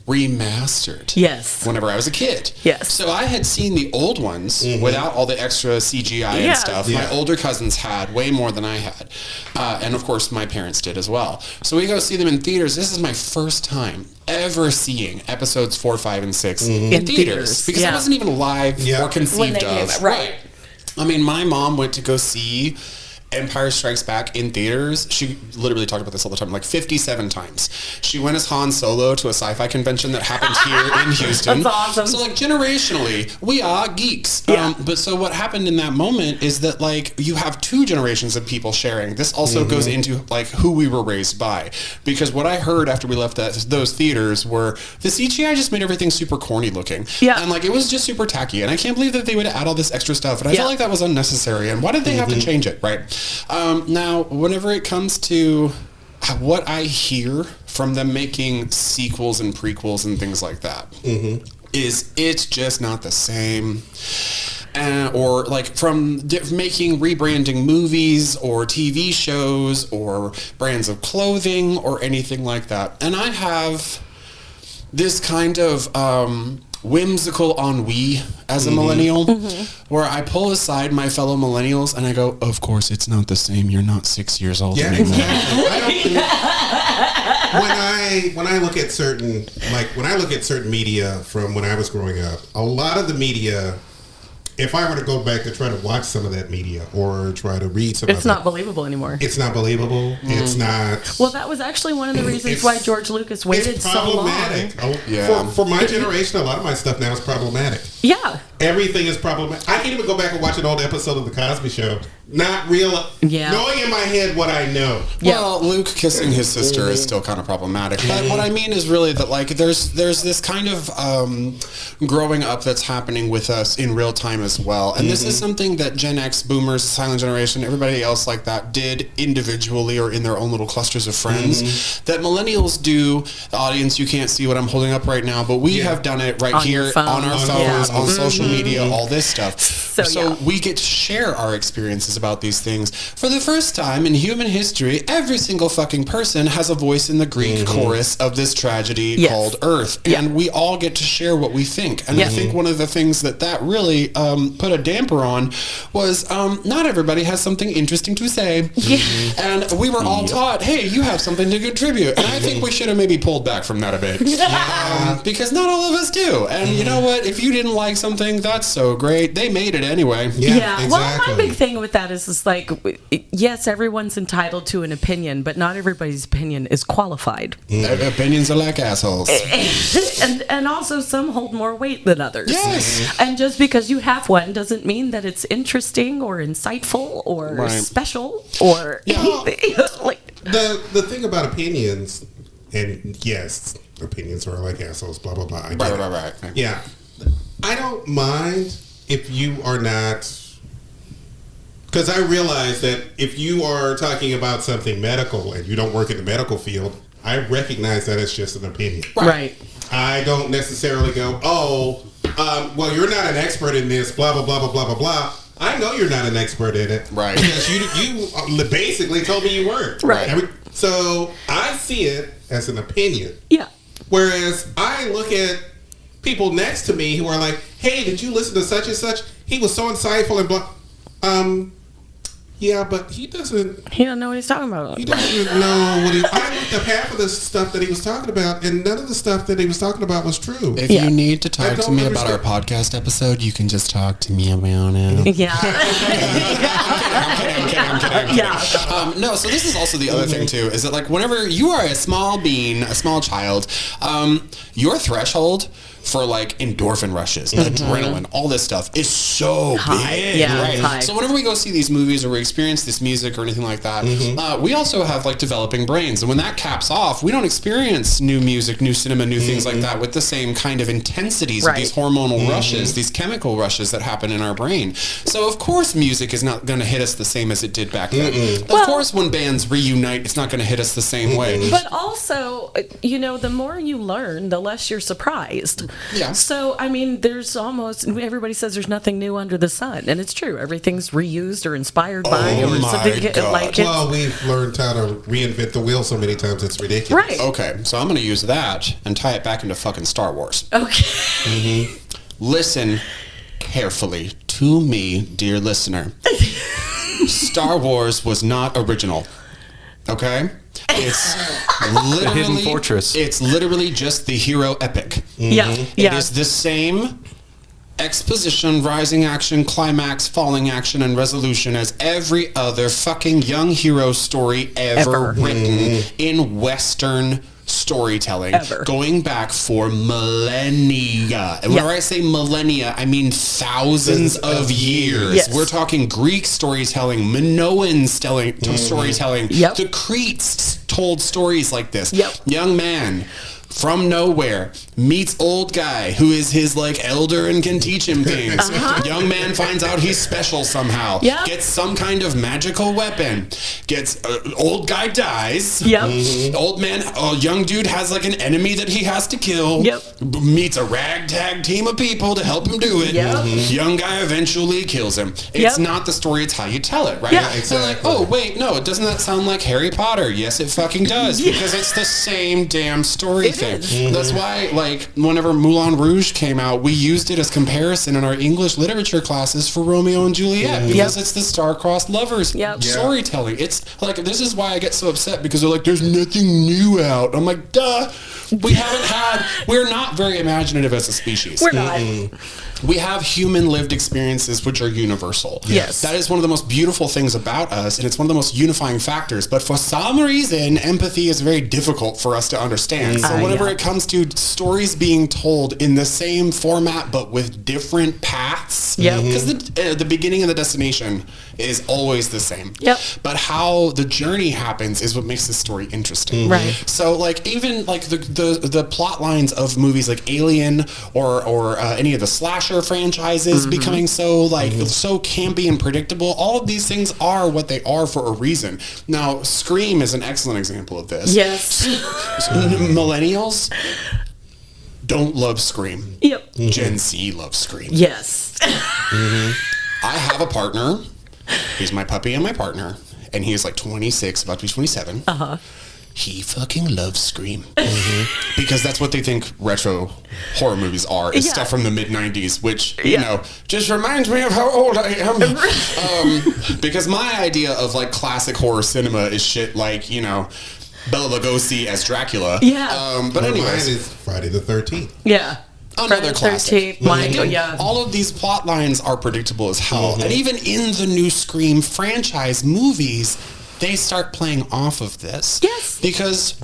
Remastered. Yes. Whenever I was a kid. Yes. So I had seen the old ones without all the extra CGI and stuff. Yeah. My older cousins had way more than I had. And of course my parents did as well. So we go see them in theaters. This is my first time ever seeing episodes 4, 5, and 6 in theaters. Because I wasn't even alive or conceived When they of. came out, right. I mean, my mom went to go see Empire Strikes Back in theaters. She literally talked about this all the time, like 57 times. She went as Han Solo to a sci-fi convention that happened here in Houston. That's awesome. So like generationally, we are geeks. Yeah. But so what happened in that moment is that like you have two generations of people sharing. This also goes into like who we were raised by. Because what I heard after we left those theaters were the CGI just made everything super corny looking. Yeah. And like it was just super tacky. And I can't believe that they would add all this extra stuff. And I feel like that was unnecessary. And why did they have to change it, right? Now, whenever it comes to what I hear from them making sequels and prequels and things like that, is it's just not the same. Or like from making rebranding movies or TV shows or brands of clothing or anything like that. And I have this kind of whimsical ennui as a millennial, where I pull aside my fellow millennials and I go, of course it's not the same. You're not 6 years old anymore. Exactly. When I look at certain media from when I was growing up, a lot of the media, if I were to go back to try to watch some of that media or try to read some of it, It's not believable anymore. It's not believable. It's not. Well, that was actually one of the reasons why George Lucas waited It's so long. problematic. Yeah. For my generation, a lot of my stuff now is problematic. Yeah. Everything is problematic. I can't even go back and watch an old episode of The Cosby Show. Not real. Yeah. Knowing in my head what I know. Well, Luke kissing his sister is still kind of problematic. But what I mean is really that like there's this kind of growing up that's happening with us in real time as well. And this is something that Gen X, Boomers, Silent Generation, everybody else like that did individually or in their own little clusters of friends. That millennials do. The audience, you can't see what I'm holding up right now, but we have done it right On here your phone. on our phones, Yeah. on social media, all this stuff. So we get to share our experiences about these things. For the first time in human history, every single fucking person has a voice in the Greek chorus of this tragedy called Earth. And we all get to share what we think. And I think one of the things that really put a damper on was not everybody has something interesting to say. And we were all taught, hey, you have something to contribute. And I think we should have maybe pulled back from that a bit. Because not all of us do. And you know what? If you didn't like something, that's so great. They made it anyway. Yeah. Exactly. Well, my big thing with that is like, yes, everyone's entitled to an opinion, but not everybody's opinion is qualified. Opinions are like assholes. and also some hold more weight than others. Yes. And just because you have one doesn't mean that it's interesting or insightful or special or anything. Like The thing about opinions, and yes, opinions are like assholes, blah, blah, blah. I get it. Right. Yeah. I don't mind if you are not, because I realize that if you are talking about something medical and you don't work in the medical field, I recognize that it's just an opinion. right. I don't necessarily go, well, you're not an expert in this, blah, blah, blah, blah, blah, blah, blah. I know you're not an expert in it. Right. Because you basically told me you weren't. Right. So I see it as an opinion. Yeah. Whereas I look at people next to me who are like, hey, did you listen to such and such? He was so insightful and blah. Yeah, but he doesn't know what he's talking about. know what I looked up half of the stuff that he was talking about, and none of the stuff that he was talking about was true. If you need to I talk to don't me about our podcast episode, you can just talk to me about it. Yeah. I'm kidding. Yeah. No, so this is also the other thing too, is that like whenever you are a small being, a small child, your threshold for like endorphin rushes, adrenaline, all this stuff is so big. Yeah, right? it's high. So whenever we go see these movies or we experience this music or anything like that, we also have like developing brains. And when that caps off, we don't experience new music, new cinema, new things like that with the same kind of intensities of these hormonal rushes, these chemical rushes that happen in our brain. So of course music is not going to hit us the same as it did back then. Of course when bands reunite, it's not going to hit us the same way. But also, the more you learn, the less you're surprised. Yeah. So, I mean, there's almost, everybody says there's nothing new under the sun. And it's true. Everything's reused or inspired by or something. God. Like Well, we've learned how to reinvent the wheel so many times it's ridiculous. Right. Okay, so I'm going to use that and tie it back into fucking Star Wars. Okay. Listen carefully to me, dear listener. Star Wars was not original. Okay? It's literally Hidden Fortress. It's literally just the hero epic. Yeah. It is the same exposition, rising action, climax, falling action, and resolution as every other fucking young hero story ever written in Western storytelling, going back for millennia. And when I say millennia, I mean thousands of years. Yes. We're talking Greek storytelling, Minoan storytelling. The Cretes told stories like this. Young man from nowhere meets old guy who is his like elder and can teach him things. Young man finds out he's special somehow. Gets some kind of magical weapon. Gets old guy dies. Old man, young dude has like an enemy that he has to kill. Meets a ragtag team of people to help him do it. Young guy eventually kills him. It's not the story, it's how you tell it, right? Exactly. Like, oh wait, no, doesn't that sound like Harry Potter? Yes, it fucking does, because it's the same damn story thing. That's why, like, whenever Moulin Rouge came out, we used it as comparison in our English literature classes for Romeo and Juliet, because it's the star-crossed lovers storytelling. It's like, this is why I get so upset, because they're like, there's nothing new out. I'm like, duh. We're not very imaginative as a species. We're not. We have human lived experiences which are universal. Yes. That is one of the most beautiful things about us, and it's one of the most unifying factors. But for some reason, empathy is very difficult for us to understand. So whenever it comes to stories being told in the same format but with different paths, because the beginning and the destination is always the same. But how the journey happens is what makes the story interesting. Right. So like even like the plot lines of movies like Alien or any of the slasher franchises becoming so like so campy and predictable, all of these things are what they are for a reason. Now Scream is an excellent example of this. Millennials don't love Scream. Gen Z loves Scream. I have a partner. He's my puppy and my partner, and he is like 26, about to be 27. He fucking loves Scream. Because that's what they think retro horror movies are, is stuff from the mid-90s, which, you know, just reminds me of how old I am. Because my idea of, like, classic horror cinema is shit like, you know, Bela Lugosi as Dracula. But anyways. Mine is Friday the 13th. Another classic. Michael, all of these plot lines are predictable as hell. And even in the new Scream franchise movies, they start playing off of this. Because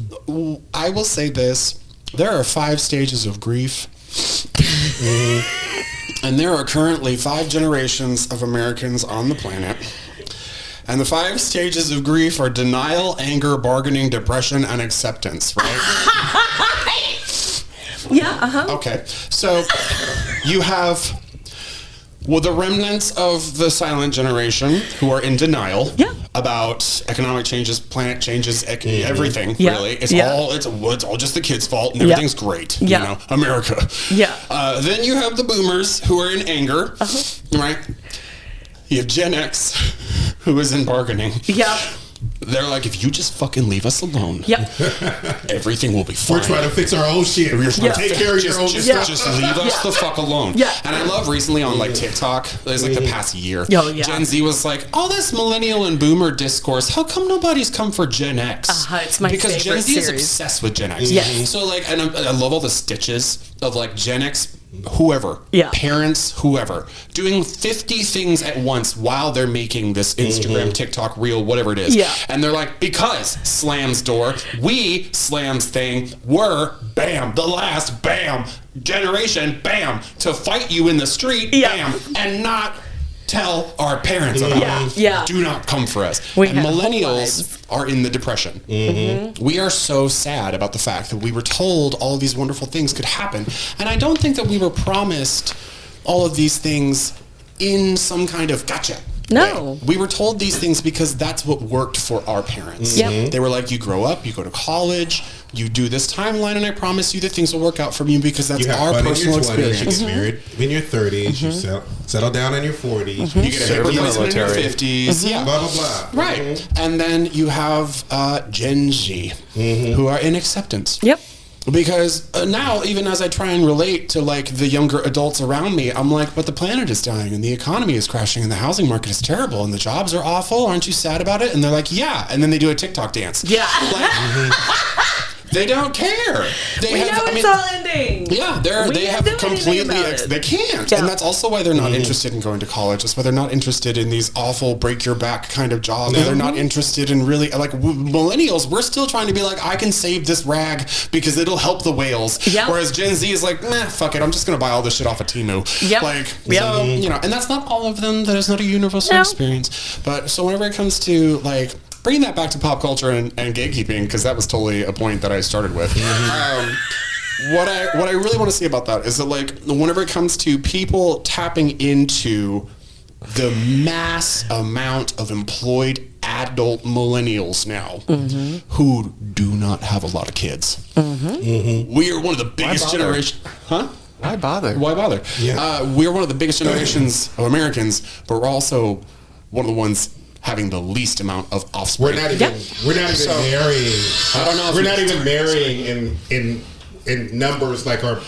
I will say this, there are 5 stages of grief. And there are currently 5 generations of Americans on the planet. And the 5 stages of grief are denial, anger, bargaining, depression, and acceptance, right? Okay. So you have the remnants of the silent generation who are in denial about economic changes, planet changes, everything. Really, it's all just the kids' fault, and everything's great. You know, America. Then you have the boomers who are in anger. Right. You have Gen X who is in bargaining. They're like, if you just fucking leave us alone, everything will be fine. We're trying to fix our own shit. We're trying to take care of your own stuff. Just leave us the fuck alone. And I love recently on like TikTok, there's like the past year, Gen Z was like, all this millennial and boomer discourse, how come nobody's come for Gen X? It's my because favorite Gen Z series. is obsessed with Gen X. So like, and I love all the stitches of like Gen X, whoever, parents, whoever, doing 50 things at once while they're making this Instagram, TikTok, reel, whatever it is. And they're like, because slams door, we slams thing, we're bam, the last bam generation, bam, to fight you in the street, bam, and not tell our parents about it. Do not come for us. And millennials are in the depression. We are so sad about the fact that we were told all of these wonderful things could happen. And I don't think that we were promised all of these things in some kind of gotcha. No. We were told these things because that's what worked for our parents. They were like, you grow up, you go to college, you do this timeline, and I promise you that things will work out for you because that's our personal experience. You get married in your 30s, you settle down in your 40s, you get a hip replacement in your 50s, blah, blah, blah. Right. And then you have Gen Z, who are in acceptance. Because now, even as I try and relate to like the younger adults around me, I'm like, but the planet is dying and the economy is crashing and the housing market is terrible and the jobs are awful. Aren't you sad about it? And they're like, yeah. And then they do a TikTok dance. Like, They don't care. We know it's all ending. Yeah, they have completely. They can't, and that's also why they're not interested in going to college. That's why they're not interested in these awful break your back kind of jobs. They're not interested in really like millennials. We're still trying to be like, I can save this rag because it'll help the whales. Yep. Whereas Gen Z is like, nah, fuck it. I'm just gonna buy all this shit off of Temu. Yep. Like, so, you know, and that's not all of them. That is not a universal experience. But so whenever it comes to like bringing that back to pop culture and gatekeeping, because that was totally a point that I started with. What I really want to say about that is that like whenever it comes to people tapping into the mass amount of employed adult millennials now who do not have a lot of kids. We are one of the biggest generations. Huh? Why bother? Why bother? Yeah. We're one of the biggest generations of Americans, but we're also one of the ones having the least amount of offspring. We're not even marrying. I don't know. We're not even marrying in numbers like our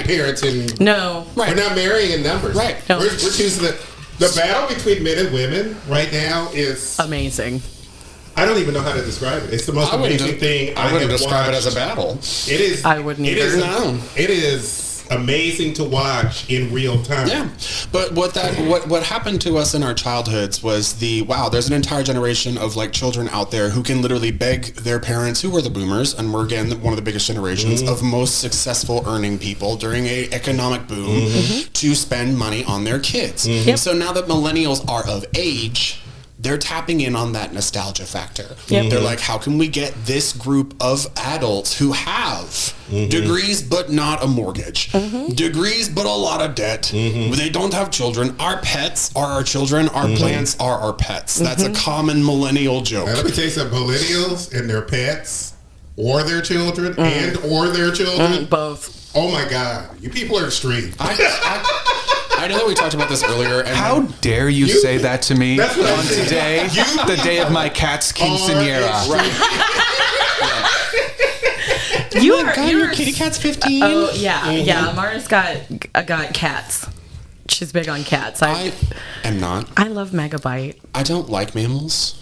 parents. We're not marrying in numbers. Right. No. We're choosing the battle between men and women right now is amazing. I don't even know how to describe it. It's the most amazing thing. I wouldn't describe it as a battle. It is. I wouldn't either. It is amazing to watch in real time. Yeah, but what happened to us in our childhoods was there's an entire generation of like children out there who can literally beg their parents, who were the boomers, and we're again one of the biggest generations of most successful earning people during a economic boom to spend money on their kids. So now that millennials are of age, they're tapping in on that nostalgia factor. They're like, how can we get this group of adults who have degrees but not a mortgage, degrees but a lot of debt, they don't have children, our pets are our children, our plants are our pets. That's a common millennial joke. Now, let me tell you something, millennials and their pets or their children or their children. Both. Oh my God, you people are extreme. I know that we talked about this earlier. And how dare you say that to me on today, the day of my cat's quinceanera? Your kitty cat's 15. Oh yeah. Amara's got cats. She's big on cats. I am not. I love Megabyte. I don't like mammals.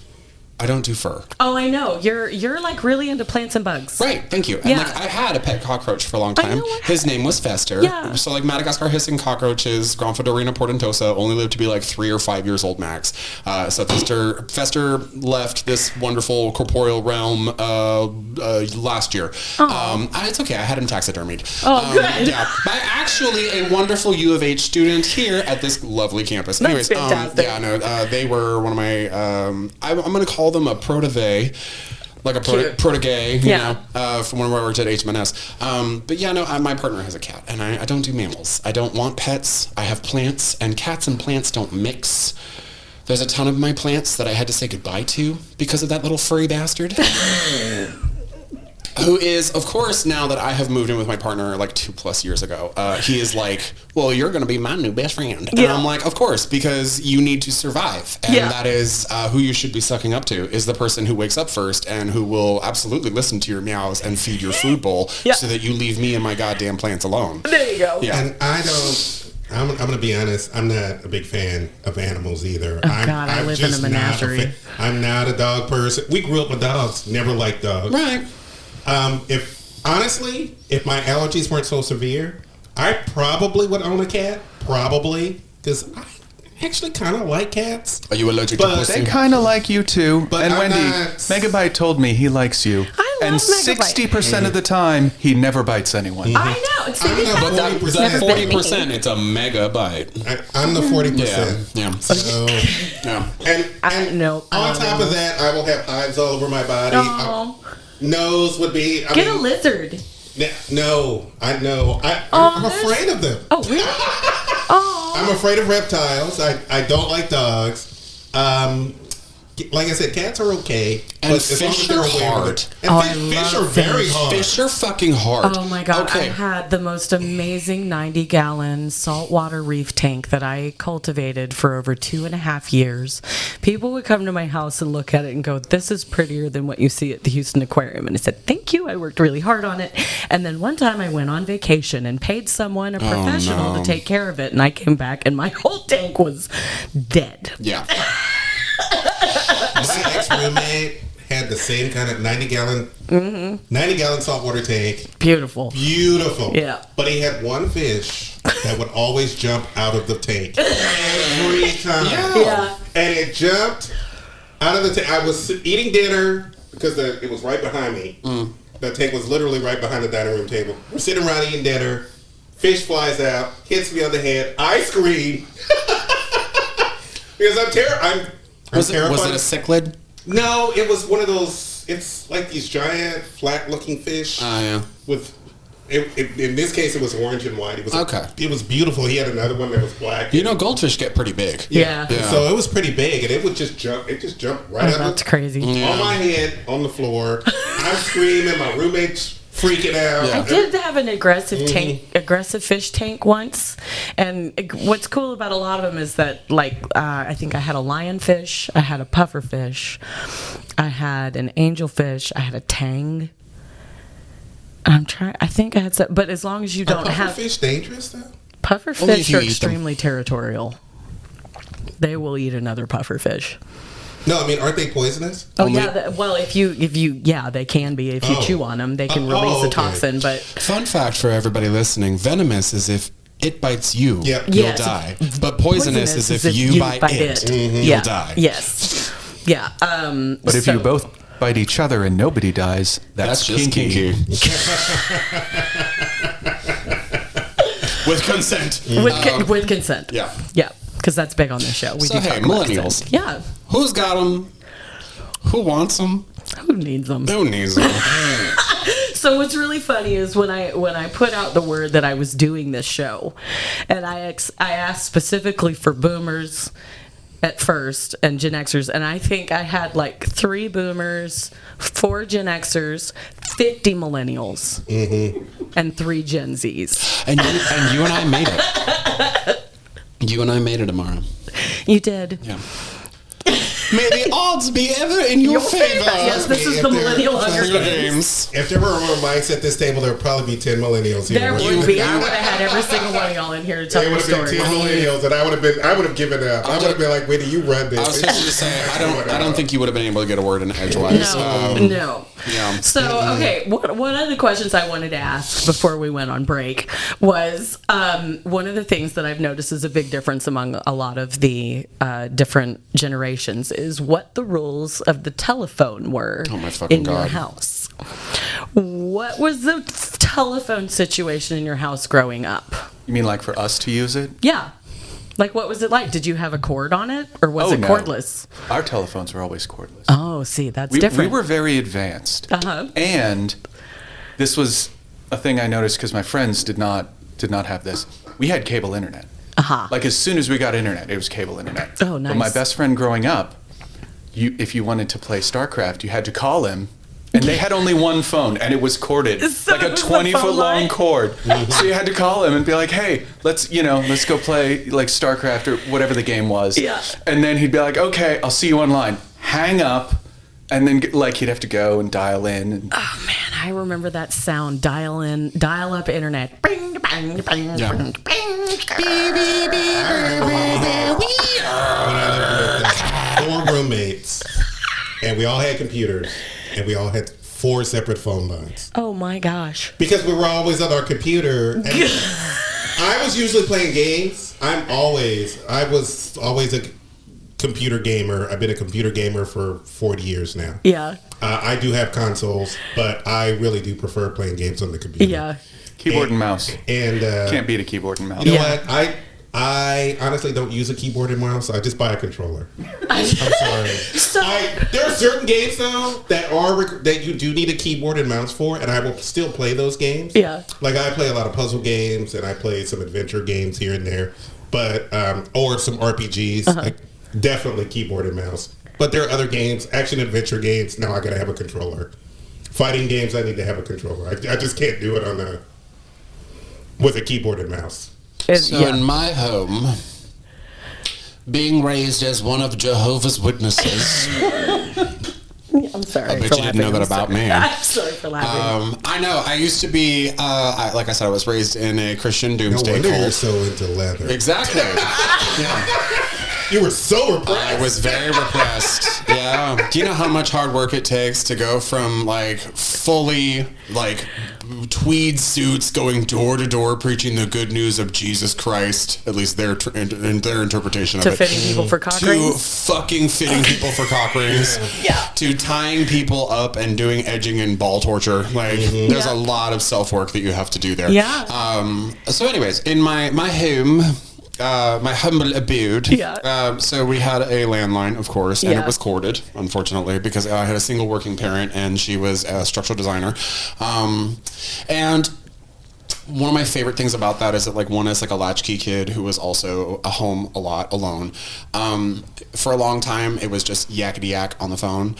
I don't do fur. Oh, I know. You're like really into plants and bugs. Right, thank you. And like I had a pet cockroach for a long time. His name was Fester. Yeah. So like Madagascar hissing cockroaches, Gronfodorina portentosa only lived to be like 3 or 5 years old max. So Fester left this wonderful corporeal realm last year. It's okay. I had him taxidermied. Oh, good. Yeah. By actually a wonderful U of H student here at this lovely campus. Anyways, fantastic. They were one of my I'm going to call them a protege, like a protege, you know, from when I worked at HMNS. But yeah, no, my partner has a cat, and I don't do mammals. I don't want pets. I have plants, and cats and plants don't mix. There's a ton of my plants that I had to say goodbye to because of that little furry bastard. Who is, of course, now that I have moved in with my partner like 2+ years ago, he is like, well, you're going to be my new best friend. And I'm like, of course, because you need to survive. And that is who you should be sucking up to, is the person who wakes up first and who will absolutely listen to your meows and feed your food bowl so that you leave me and my goddamn plants alone. There you go. Yeah. And I'm going to be honest, I'm not a big fan of animals either. I live in a menagerie. I'm not a dog person. We grew up with dogs, never liked dogs. Right. If my allergies weren't so severe, I probably would own a cat. Probably. Because I actually kind of like cats. Are you allergic to pussy? They kind of like you too. But and I'm Wendy, not... Megabyte told me he likes you. I love and Megabyte. 60% of the time, he never bites anyone. I know. It's I'm the 40%. That 40%, it's a megabyte. I'm the 40%. Yeah. So, and on top of that, I will have hives all over my body. Nose would be... Get a lizard. No, I know. I'm afraid of them. Oh, really? I'm afraid of reptiles. I don't like dogs. Like I said, cats are okay. And but fish are hard. And fish are very hard. Fish are fucking hard. Oh my God. I had the most amazing 90-gallon saltwater reef tank that I cultivated for over 2.5 years. People would come to my house and look at it and go, this is prettier than what you see at the Houston Aquarium. And I said, thank you. I worked really hard on it. And then one time I went on vacation and paid someone, a professional, to take care of it. And I came back and my whole tank was dead. Yeah. My ex-roommate had the same kind of 90-gallon saltwater tank. Beautiful. Yeah. But he had one fish that would always jump out of the tank every time. Yeah. And it jumped out of the tank. I was eating dinner because it was right behind me. The tank was literally right behind the dining room table. We're sitting around eating dinner. Fish flies out, hits me on the head. I scream because I'm terrified. Was it a cichlid? No, it was one of those. It's like these giant, flat-looking fish. Oh, yeah. In this case, it was orange and white. It was okay. It was beautiful. He had another one that was black. You know, goldfish get pretty big. Yeah. So it was pretty big, and it would just jump. It just jumped right out. That's crazy. On my head, on the floor. I'm screaming. My roommate's freaking out. I did have an aggressive fish tank once, and what's cool about a lot of them is that, I think I had a lionfish, I had a pufferfish, I had an angelfish, I had a tang. I think I had some, but as long as you don't have pufferfish dangerous though. Pufferfish are extremely territorial. They will eat another pufferfish. No, I mean, aren't they poisonous? Oh yeah. Well, if you, they can be. If you chew on them, they can release a toxin. But fun fact for everybody listening: venomous is if it bites you, you'll die. But poisonous is if you bite it, you'll die. Yes. Yeah. But if you both bite each other and nobody dies, that's just kinky. With consent. With consent. Yeah. Yeah. Because that's big on this show. We do talk about millennials. consent. Yeah. Who's got them? Who wants them? Who needs them? Who needs them? So what's really funny is when I put out the word that I was doing this show, and I asked specifically for boomers at first and Gen Xers, and I think I had 3 boomers, 4 Gen Xers, 50 millennials, and 3 Gen Zs. And you and I made it. You and I made it, Amara. You did. Yeah. May the odds be ever in your favor. Yes, this is the Millennial Hunger Games. If there were more mics at this table, there would probably be 10 millennials here. There would be. I would have had every single one of y'all in here to tell your story. There would have been 10 millennials, and I would have given up. I would have been like, Wendy, you run this. I was fixing to say, I don't think you would have been able to get a word in edgewise. No. Yeah. So, okay, one of the questions I wanted to ask before we went on break was one of the things that I've noticed is a big difference among a lot of the different generations is what the rules of the telephone were in your house. What was the telephone situation in your house growing up? You mean like for us to use it? Yeah. What was it like? Did you have a cord on it, or was it cordless? Our telephones were always cordless. Oh, see, that's different. We were very advanced. And this was a thing I noticed because my friends did not have this. We had cable internet. As soon as we got internet, it was cable internet. Oh, nice. But my best friend growing up, if you wanted to play StarCraft, you had to call him. And they had only one phone, and it was corded, so like a 20-foot-long cord. So you had to call him and be like, "Hey, let's go play StarCraft or whatever the game was." Yeah. And then he'd be like, "Okay, I'll see you online." Hang up, and then he'd have to go and dial in. And oh man, I remember that sound. Dial up internet. Bing, bang, bang, Yeah. bang, bang. When I lived with 4 roommates, and we all had computers. And we all had 4 separate phone lines. Oh my gosh. Because we were always on our computer. And I was usually playing games. I was always a computer gamer. I've been a computer gamer for 40 years now. Yeah. I do have consoles, but I really do prefer playing games on the computer. Yeah. keyboard and mouse. And can't beat a keyboard and mouse. You know what? I honestly don't use a keyboard and mouse. I just buy a controller. I'm sorry. There are certain games though that you do need a keyboard and mouse for, and I will still play those games. Yeah. I play a lot of puzzle games, and I play some adventure games here and there, but or some RPGs. Definitely keyboard and mouse. But there are other games, action adventure games. No, I gotta have a controller. Fighting games, I need to have a controller. I just can't do it with a keyboard and mouse. In my home, being raised as one of Jehovah's Witnesses. I'm sorry. I bet you didn't know that about me. I'm sorry for laughing. I know. I used to be, like I said, I was raised in a Christian doomsday No wonder cult. you're so into leather. Exactly. Yeah. You were so repressed. I was very repressed. Yeah. Do you know how much hard work it takes to go from like fully like tweed suits going door to door preaching the good news of Jesus Christ, at least in their interpretation of To it. fitting people for cock To rings? fucking fitting people for cock rings. Yeah. To tying people up and doing edging and ball torture. Like there's a lot of self-work that you have to do there. Yeah. So anyways, in my home, my humble abode. Yeah. So we had a landline, of course, and Yeah. it was corded, unfortunately, because I had a single working parent and she was a structural designer. And one of my favorite things about that is that, like, one is like a latchkey kid who was also a home a lot alone. For a long time, it was just yakety yak on the phone.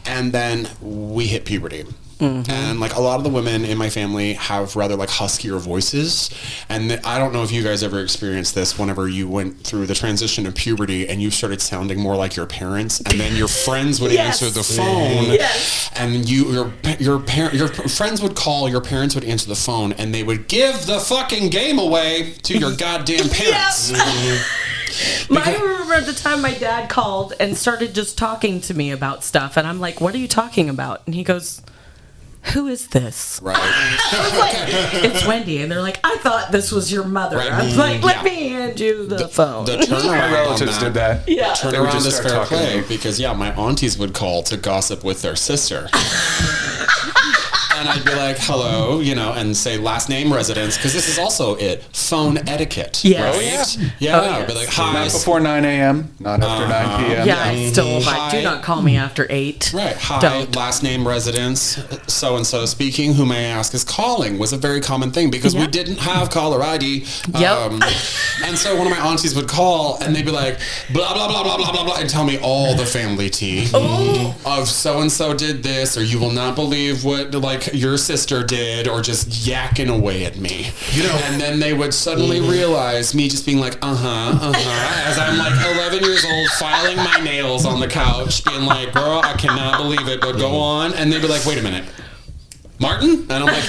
And then we hit puberty. And like a lot of the women in my family have rather like huskier voices, and I don't know if you guys ever experienced this whenever you went through the transition of puberty and you started sounding more like your parents, and then your friends would Yes. answer the phone, Yes. and your friends would call, your parents would answer the phone, and they would give the fucking game away to your goddamn parents. I remember at the time my dad called and started just talking to me about stuff, and I'm like, "What are you talking about?" And he goes, "Who is this?" Right. I was like, "It's Wendy," and they're like, "I thought this was your mother." Right. I was like, "Let Yeah. me hand you the phone." The turnaround My on relatives that. did that. Yeah. Turn They would around just is start fair talking to play me. because my aunties would call to gossip with their sister. And I'd be like, hello, and say last name, residence, because this is also phone etiquette. Yes. Right? Oh, yeah. Yeah. Oh, I'd be yes. like, hi. Not before 9 a.m., not after 9 p.m. Yeah, I still like, Hi. do not call me after 8. Right. Hi, Don't. last name, residence, so-and-so speaking, who may I ask is calling, was a very common thing because we Yeah. didn't have caller ID. Yep. And so one of my aunties would call and they'd be like, blah, blah, blah, blah, blah, blah, blah, and tell me all the family tea of so-and-so did this, or you will not believe what, like, your sister did, or just yakking away at me. And then they would suddenly realize me just being like, as I'm like 11 years old, filing my nails on the couch, being like, girl, I cannot believe it, but go on. And they'd be like, wait a minute. Martin? And I'm like,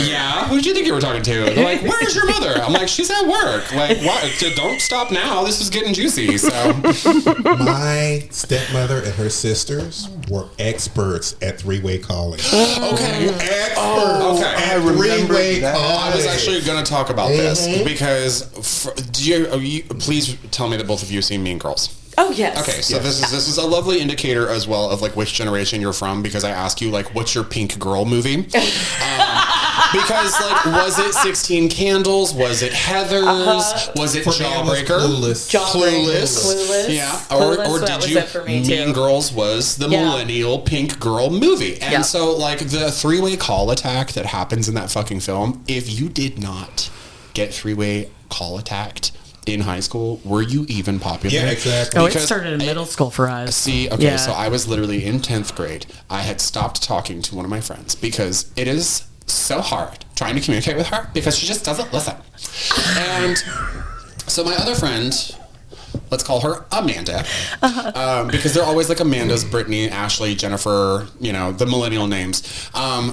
yeah, who did you think you were talking to? They're like, where's your mother? I'm like, she's at work. Like, what? Don't stop now. This is getting juicy. So My stepmother and her sisters were experts at three-way calling. okay. Experts. Okay. At three-way that. calling. I was actually going to talk about this because please tell me that both of you have seen Mean Girls. Oh, yes. Okay, so this is a lovely indicator as well of like which generation you're from, because I ask you like, what's your pink girl movie? Because like, was it 16 Candles? Was it Heathers? Was it For me, it was Jawbreaker? Clueless. Yeah. Clueless, Or that did was you? it for me, Mean too. Girls was the Yeah. millennial pink girl movie, and Yeah. so like the three-way call attack that happens in that fucking film. If you did not get three-way call attacked in high school, were you even popular? Yeah, exactly. Oh, it Because- started in middle school for us. See, okay, Yeah. so I was literally in 10th grade. I had stopped talking to one of my friends because it is so hard trying to communicate with her because she just doesn't listen. And so my other friend, let's call her Amanda, because they're always like Amanda's, Brittany, Ashley, Jennifer, the millennial names.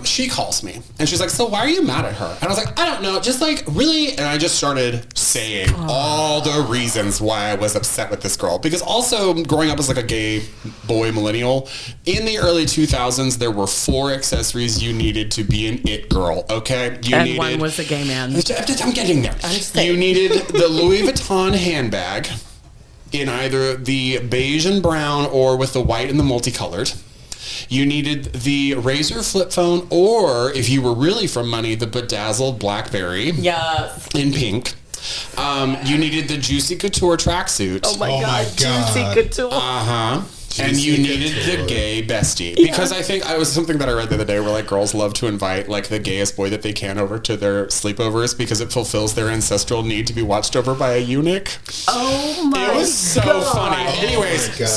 She calls me and she's like, so why are you mad at her? And I was like, I don't know, just like really. And I just started saying all the reasons why I was upset with this girl, because also growing up as like a gay boy millennial in the early 2000s, there were 4 accessories you needed to be an it girl. Okay. And one was a gay man. I'm getting there. saying. You needed the Louis Vuitton handbag in either the beige and brown or with the white and the multicolored. You needed the Razor flip phone, or if you were really from money, the bedazzled BlackBerry Yes. in pink. You needed the Juicy Couture tracksuit. Oh my Oh God. my God. Juicy Couture. Uh-huh. And Juicy you needed Couture. the gay bestie. Because I think I was something that I read the other day where like girls love to invite like the gayest boy that they can over to their sleepovers because it fulfills their ancestral need to be watched over by a eunuch. Oh my God. It was so funny. Anyways, my God.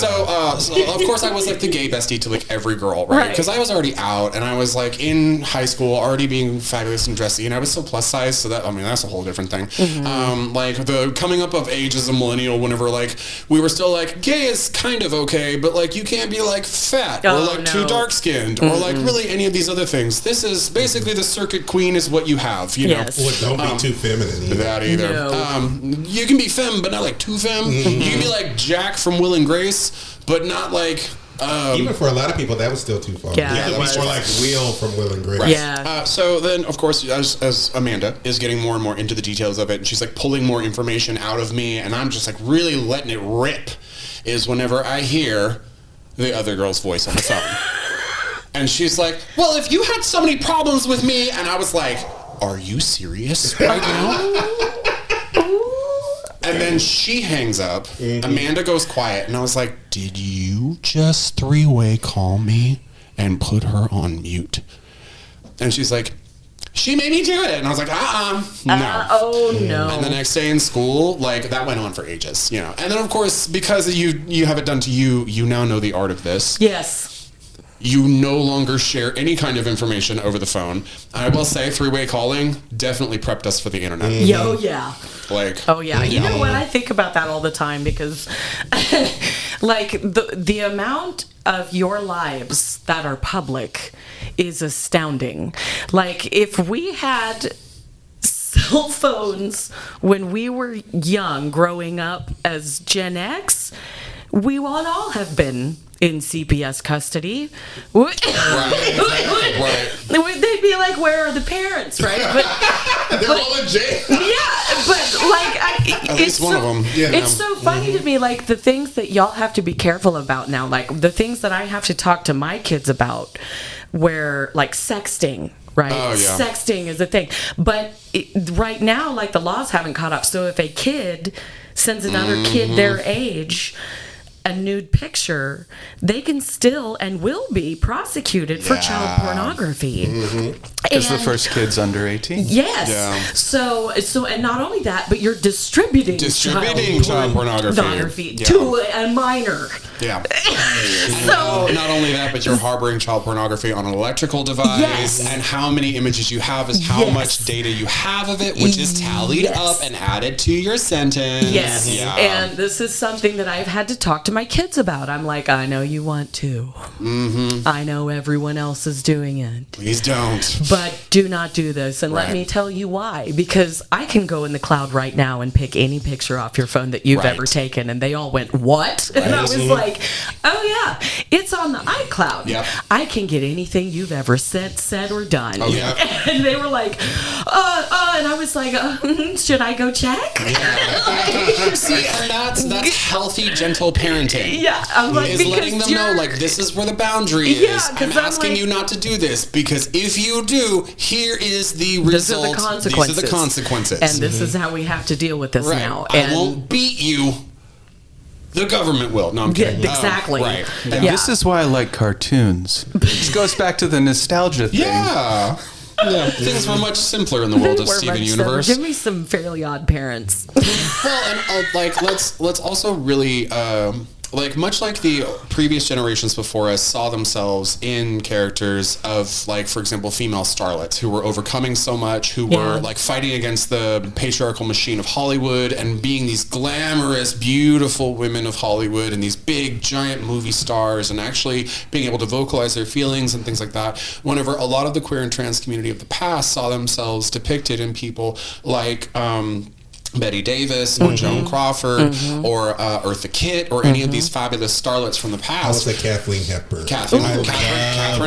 so of course I was like the gay bestie to like every girl, right? Right. Because I was already out and I was like in high school already being fabulous and dressy, and I was so plus size, so that that's a whole different thing. Like the coming up of age as a millennial, whenever like we were still like gay is kind of okay, but like you can't be like fat or like too dark skinned or like really any of these other things. This is basically the circuit queen is what you have, you know. Well, don't be too feminine either. That either. No. You can be femme, but not like too femme. You can be like Jack from Will and Grace, but not like. Even for a lot of people, that was still too far. Yeah, it was more like Will from Will and Grace. Right. Yeah. So then, of course, as Amanda is getting more and more into the details of it, and she's like pulling more information out of me, and I'm just like really letting it rip, is whenever I hear the other girl's voice on the phone. And she's like, well, if you had so many problems with me, and I was like, are you serious right now? And then she hangs up. Amanda goes quiet. And I was like, did you just three-way call me and put her on mute? And she's like, she made me do it. And I was like, no. Oh, no. And the next day in school, like, that went on for ages, you know. And then, of course, because you have it done to you, you now know the art of this. Yes. You no longer share any kind of information over the phone. I will say three-way calling definitely prepped us for the internet. Oh, yeah. Like, oh, yeah. You know what? I think about that all the time because, like, the amount of your lives that are public is astounding. Like, if we had cell phones when we were young, growing up as Gen X, we would all have been in CPS custody. Right. They'd be like, where are the parents, right? They're all in jail. Yeah, but like, at least one of them. Yeah. It's so funny to me, like the things that y'all have to be careful about now, like the things that I have to talk to my kids about, where like sexting. Right? Oh, yeah. Sexting is a thing. But right now, like the laws haven't caught up. So if a kid sends another kid their age a nude picture, they can still and will be prosecuted for child pornography. Because the first kid's under 18. Yes. Yeah. So, and not only that, but you're distributing child pornography to a minor. Yeah. So, not only that, but you're harboring child pornography on an electrical device, and how many images you have is how much data you have of it, which is tallied up and added to your sentence. Yes. Yeah. And this is something that I've had to talk to my kids about. I'm like, I know you want to. I know everyone else is doing it. Please don't. But do not do this. And let me tell you why. Because I can go in the cloud right now and pick any picture off your phone that you've ever taken. And they all went, what? And I was like, oh, yeah, it's on the iCloud. Yep. I can get anything you've ever said or done. Oh, yeah. And they were like, and I was like, should I go check? Yeah. See, and that's healthy, gentle parenting. Yeah, I'm like, is letting them know, like, this is where the boundary is. Yeah, I'm asking you not to do this, because if you do, here is the result. These are the consequences. These are the consequences. And this is how we have to deal with this now. I won't beat you. The government will. No, I'm kidding. Exactly. Right. And this is why I like cartoons. This goes back to the nostalgia thing. Yeah. Yeah, things were much simpler in the world of Steven Universe. Give me some Fairly Odd Parents. Well, and like let's also really like much like the previous generations before us saw themselves in characters of, like, for example, female starlets who were overcoming so much, who were like fighting against the patriarchal machine of Hollywood and being these glamorous, beautiful women of Hollywood and these big, giant movie stars, and actually being able to vocalize their feelings and things like that. Whenever a lot of the queer and trans community of the past saw themselves depicted in people like Betty Davis or Joan Crawford or Eartha Kitt or any of these fabulous starlets from the past. I would say Kathleen Hepburn. Catherine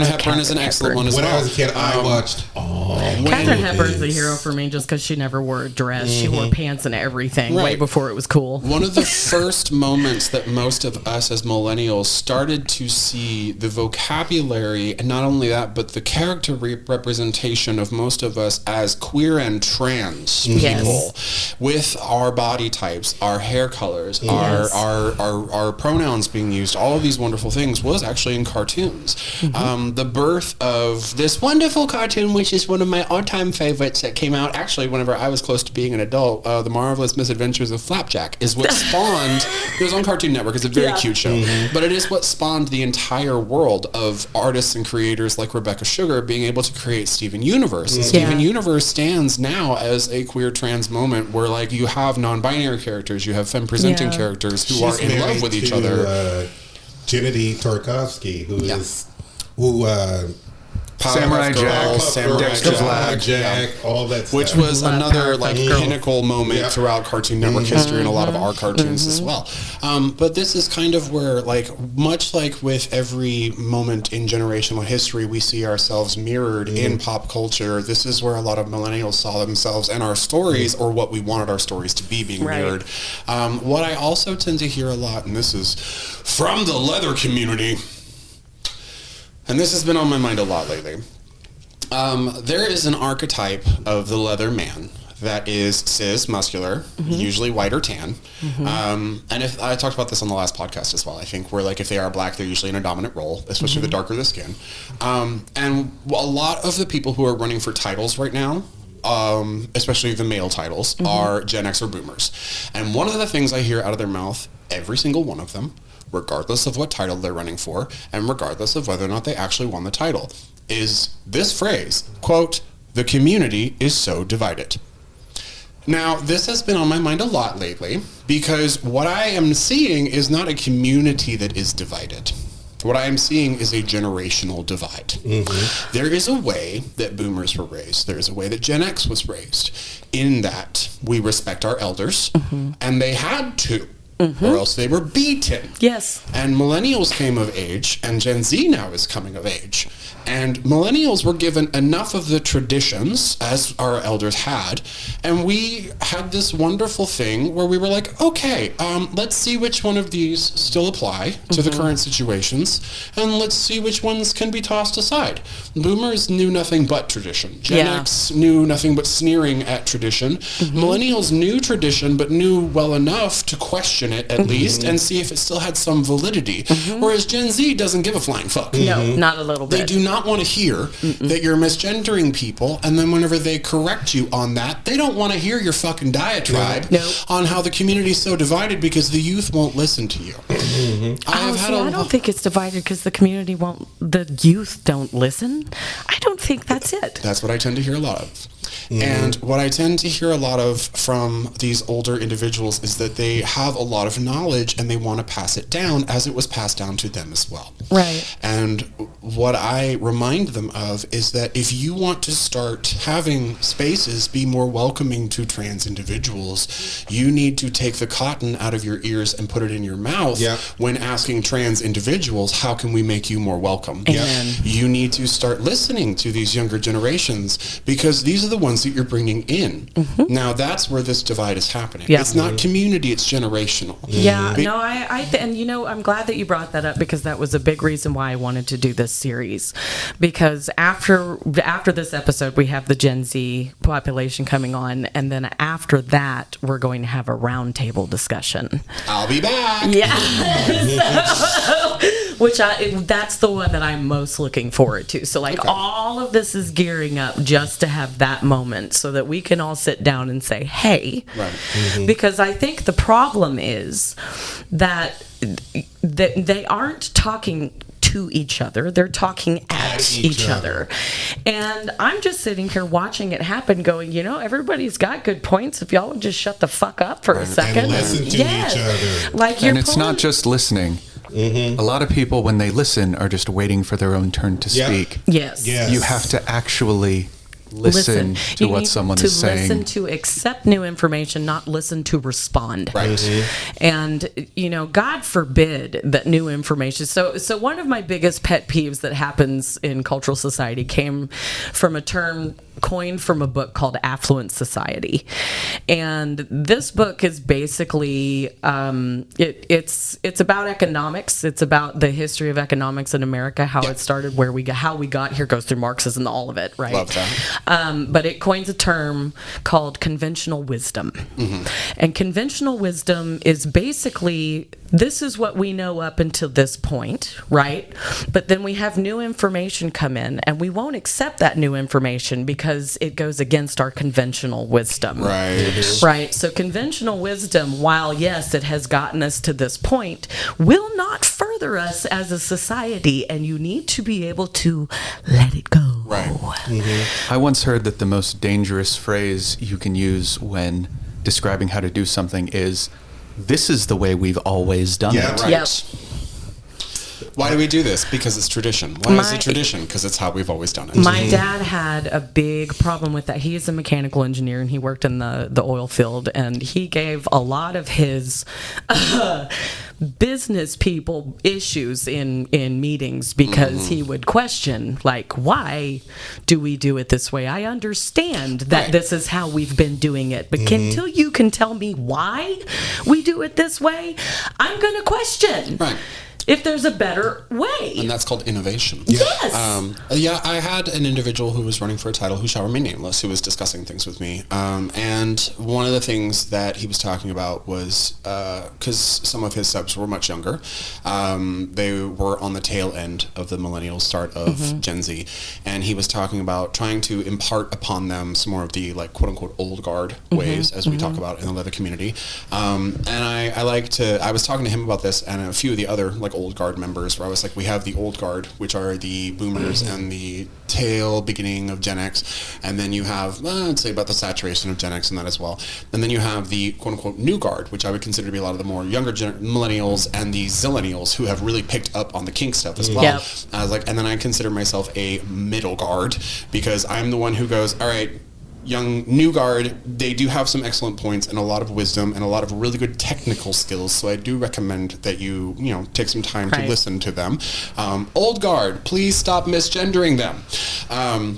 Hepburn is an excellent one as well. When I was a kid, I watched Katharine Hepburn's a hero for me just because she never wore a dress. She wore pants and everything way before it was cool. One of the first moments that most of us as millennials started to see the vocabulary, and not only that, but the character representation of most of us as queer and trans people with our body types, our hair colors, our pronouns being used, all of these wonderful things was actually in cartoons. The birth of this wonderful cartoon, which is one of my all-time favorites that came out actually whenever I was close to being an adult, The Marvelous Misadventures of Flapjack, is what spawned, it was on Cartoon Network, it's a very cute show, but it is what spawned the entire world of artists and creators like Rebecca Sugar being able to create Steven Universe. And Steven Universe stands now as a queer trans moment where, like, you have non-binary characters, you have femme-presenting characters who are in love with each other. Gennady Tarkovsky, Samurai Jack, Dexter's Lab, Jack, all that stuff. which was Love another Powerpuff like Girls. pinnacle moment throughout Cartoon Network history and a lot of our cartoons as well. But this is kind of where, like, much like with every moment in generational history, we see ourselves mirrored in pop culture. This is where a lot of millennials saw themselves and our stories, or what we wanted our stories to be, being Right. mirrored. What I also tend to hear a lot, and this is from the leather community, and this has been on my mind a lot lately. There is an archetype of the leather man that is cis, muscular, usually white or tan. And if I talked about this on the last podcast as well, I think where, like, if they are black, they're usually in a dominant role, especially the darker the skin. And a lot of the people who are running for titles right now, especially the male titles, are Gen X or boomers. And one of the things I hear out of their mouth, every single one of them, regardless of what title they're running for, and regardless of whether or not they actually won the title, is this phrase, quote, "The community is so divided." Now, this has been on my mind a lot lately, because what I am seeing is not a community that is divided. What I am seeing is a generational divide. There is a way that boomers were raised. There is a way that Gen X was raised, in that we respect our elders, and they had to, or else they were beaten. Yes. And millennials came of age, and Gen Z now is coming of age. And millennials were given enough of the traditions, as our elders had, and we had this wonderful thing where we were like, okay, let's see which one of these still apply to the current situations, and let's see which ones can be tossed aside. Boomers knew nothing but tradition. Gen X knew nothing but sneering at tradition. Millennials knew tradition, but knew well enough to question it at least and see if it still had some validity. Whereas Gen Z doesn't give a flying fuck. No, not a little bit. They do not want to hear that you're misgendering people, and then whenever they correct you on that, they don't want to hear your fucking diatribe on how the community is so divided because the youth won't listen to you. I don't think it's divided because the community won't, the youth don't listen. I don't think that's it. That's what I tend to hear a lot of. And what I tend to hear a lot of from these older individuals is that they have a lot of knowledge and they want to pass it down as it was passed down to them as well. Right. And what I remind them of is that if you want to start having spaces be more welcoming to trans individuals, you need to take the cotton out of your ears and put it in your mouth when asking trans individuals, how can we make you more welcome? You need to start listening to these younger generations, because these are the ones that you're bringing in. Now that's where this divide is happening. It's not community, it's generational. And you know, I'm glad that you brought that up, because that was a big reason why I wanted to do this series. Because after this episode, we have the Gen Z population coming on, and then after that, we're going to have a roundtable discussion. I'll be back. That's the one that I'm most looking forward to. So all of this is gearing up just to have that moment so that we can all sit down and say, hey, because I think the problem is that they aren't talking to each other, they're talking at each other. And I'm just sitting here watching it happen going, you know, everybody's got good points. If y'all would just shut the fuck up for a second. And listen to each other. And it's not just listening. A lot of people, when they listen, are just waiting for their own turn to speak. Yes. You have to actually listen to what someone is saying. Listen to accept new information, not listen to respond. And, you know, God forbid that new information. So one of my biggest pet peeves that happens in cultural society came from a term coined from a book called Affluent Society. And this book is basically it's about economics. It's about the history of economics in America, how it started, how we got here, goes through Marxism, all of it, right? Love that. But it coins a term called conventional wisdom. And conventional wisdom is basically, this is what we know up until this point, right? But then we have new information come in, and we won't accept that new information because it goes against our conventional wisdom. Right. So conventional wisdom, while yes, it has gotten us to this point, will not further us as a society, and you need to be able to let it go. I once heard that the most dangerous phrase you can use when describing how to do something is, "This is the way we've always done it." Why do we do this? Because it's tradition. Why is it tradition? Because it's how we've always done it. My dad had a big problem with that. He is a mechanical engineer, and he worked in the oil field, and he gave a lot of his business people issues in meetings because he would question, like, why do we do it this way? I understand that this is how we've been doing it, but until you can tell me why we do it this way, I'm going to question. Right. If there's a better way. And that's called innovation. Yes. I had an individual who was running for a title who shall remain nameless, who was discussing things with me. And one of the things that he was talking about was, because some of his subs were much younger, they were on the tail end of the millennial start of Gen Z. And he was talking about trying to impart upon them some more of the, like, quote unquote, old guard ways, as we talk about in the leather community. And I was talking to him about this and a few of the other, like, old guard members, where I was like, we have the old guard, which are the boomers and the tail beginning of Gen X, and then you have, I'd say about the saturation of Gen X in that as well, and then you have the quote-unquote new guard, which I would consider to be a lot of the more younger millennials and the zillennials, who have really picked up on the kink stuff as well. Yep. I was like, and then I consider myself a middle guard, because I'm the one who goes, all right, young new guard, they do have some excellent points and a lot of wisdom and a lot of really good technical skills, so I do recommend that you take some time to listen to them. Old guard, please stop misgendering them.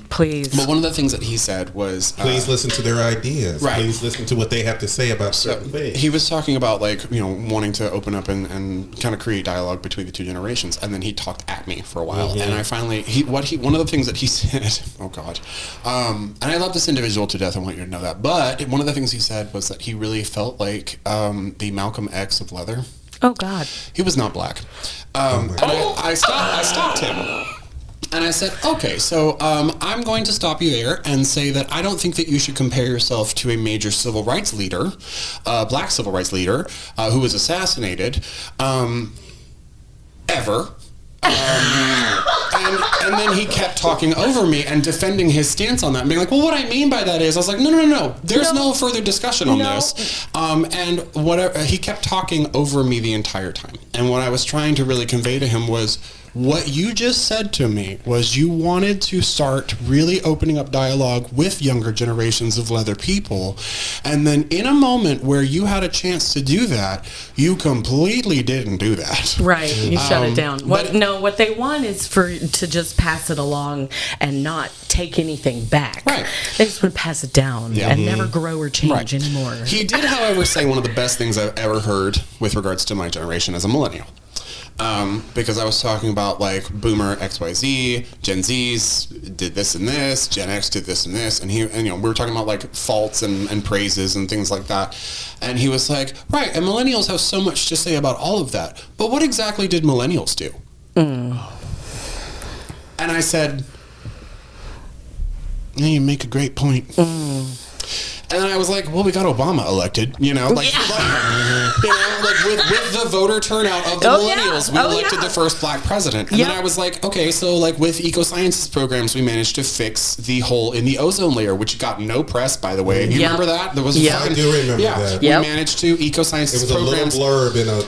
Please. But one of the things that he said was, please listen to their ideas. Right. Please listen to what they have to say about certain things. He was talking about, like, wanting to open up and kind of create dialogue between the two generations, and then he talked at me for a while, and I finally one of the things that he said, oh god, and I love this individual to death, I want you to know that, but one of the things he said was that he really felt like the Malcolm X of leather. Oh God. He was not black. And I stopped him. And I said, okay, so I'm going to stop you there and say that I don't think that you should compare yourself to a major civil rights leader, black civil rights leader, who was assassinated, ever. And then he kept talking over me and defending his stance on that and being like, well, what I mean by that is, I was like, no. There's no further discussion on this. And whatever, he kept talking over me the entire time. And what I was trying to really convey to him was, what you just said to me was you wanted to start really opening up dialogue with younger generations of leather people, and then in a moment where you had a chance to do that, you completely didn't do that. Right, you shut it down. What they want is to just pass it along and not take anything back. Right. They just want to pass it down and never grow or change anymore. He did, however, say one of the best things I've ever heard with regards to my generation as a millennial. Because I was talking about, like, boomer XYZ, Gen Zs did this and this, Gen X did this and this, and we were talking about, like, faults and praises and things like that. And he was like, right, and millennials have so much to say about all of that, but what exactly did millennials do? And I said, yeah, you make a great point. And I was like, well, we got Obama elected, with the voter turnout of the millennials, we elected the first black president. And then I was like, okay, so, like, with eco-sciences programs, we managed to fix the hole in the ozone layer, which got no press, by the way. You remember that? There was I do remember that. We managed to eco-sciences programs. It was a little blurb in a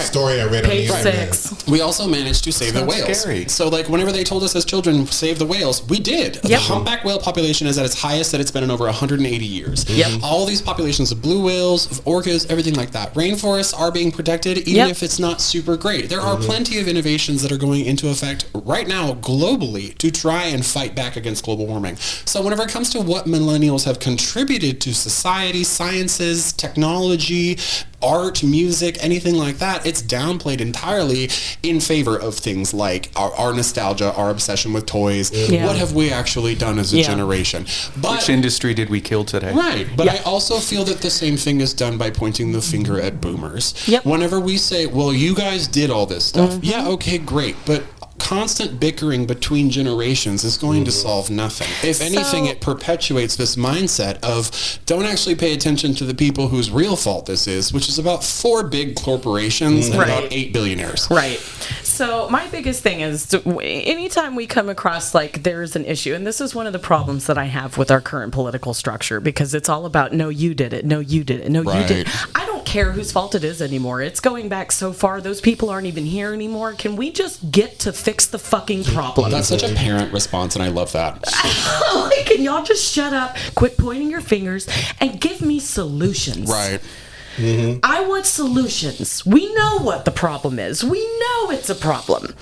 story I read Page on the internet. 6. We also managed to save the whales. Scary. So, like, whenever they told us as children, save the whales, we did. The humpback whale population is at its highest that it's been in over 180 years. All these populations of blue whales, of orcas, everything like that. Rainforests are being protected, even if it's not super great. There are plenty of innovations that are going into effect right now globally to try and fight back against global warming. So whenever it comes to what millennials have contributed to society, sciences, technology, art, music, anything like that, it's downplayed entirely in favor of things like our nostalgia, our obsession with toys. What have we actually done as a generation? But, which industry did we kill today? Right. But I also feel that the same thing is done by pointing the finger at boomers. Whenever we say, well, you guys did all this stuff. Yeah, okay, great. But constant bickering between generations is going to solve nothing. If anything, it perpetuates this mindset of don't actually pay attention to the people whose real fault this is, which is about 4 big corporations and about 8 billionaires. Right. So my biggest thing is anytime we come across, like, there's an issue, and this is one of the problems that I have with our current political structure, because it's all about, no, you did it, no, you did it, no, you did it. I don't care whose fault it is anymore. It's going back so far. Those people aren't even here anymore. Can we just get to fix the fucking problem? That's such a parent response, and I love that. Can y'all just shut up, quit pointing your fingers, and give me solutions? Right. Mm-hmm. I want solutions. We know what the problem is. We know it's a problem.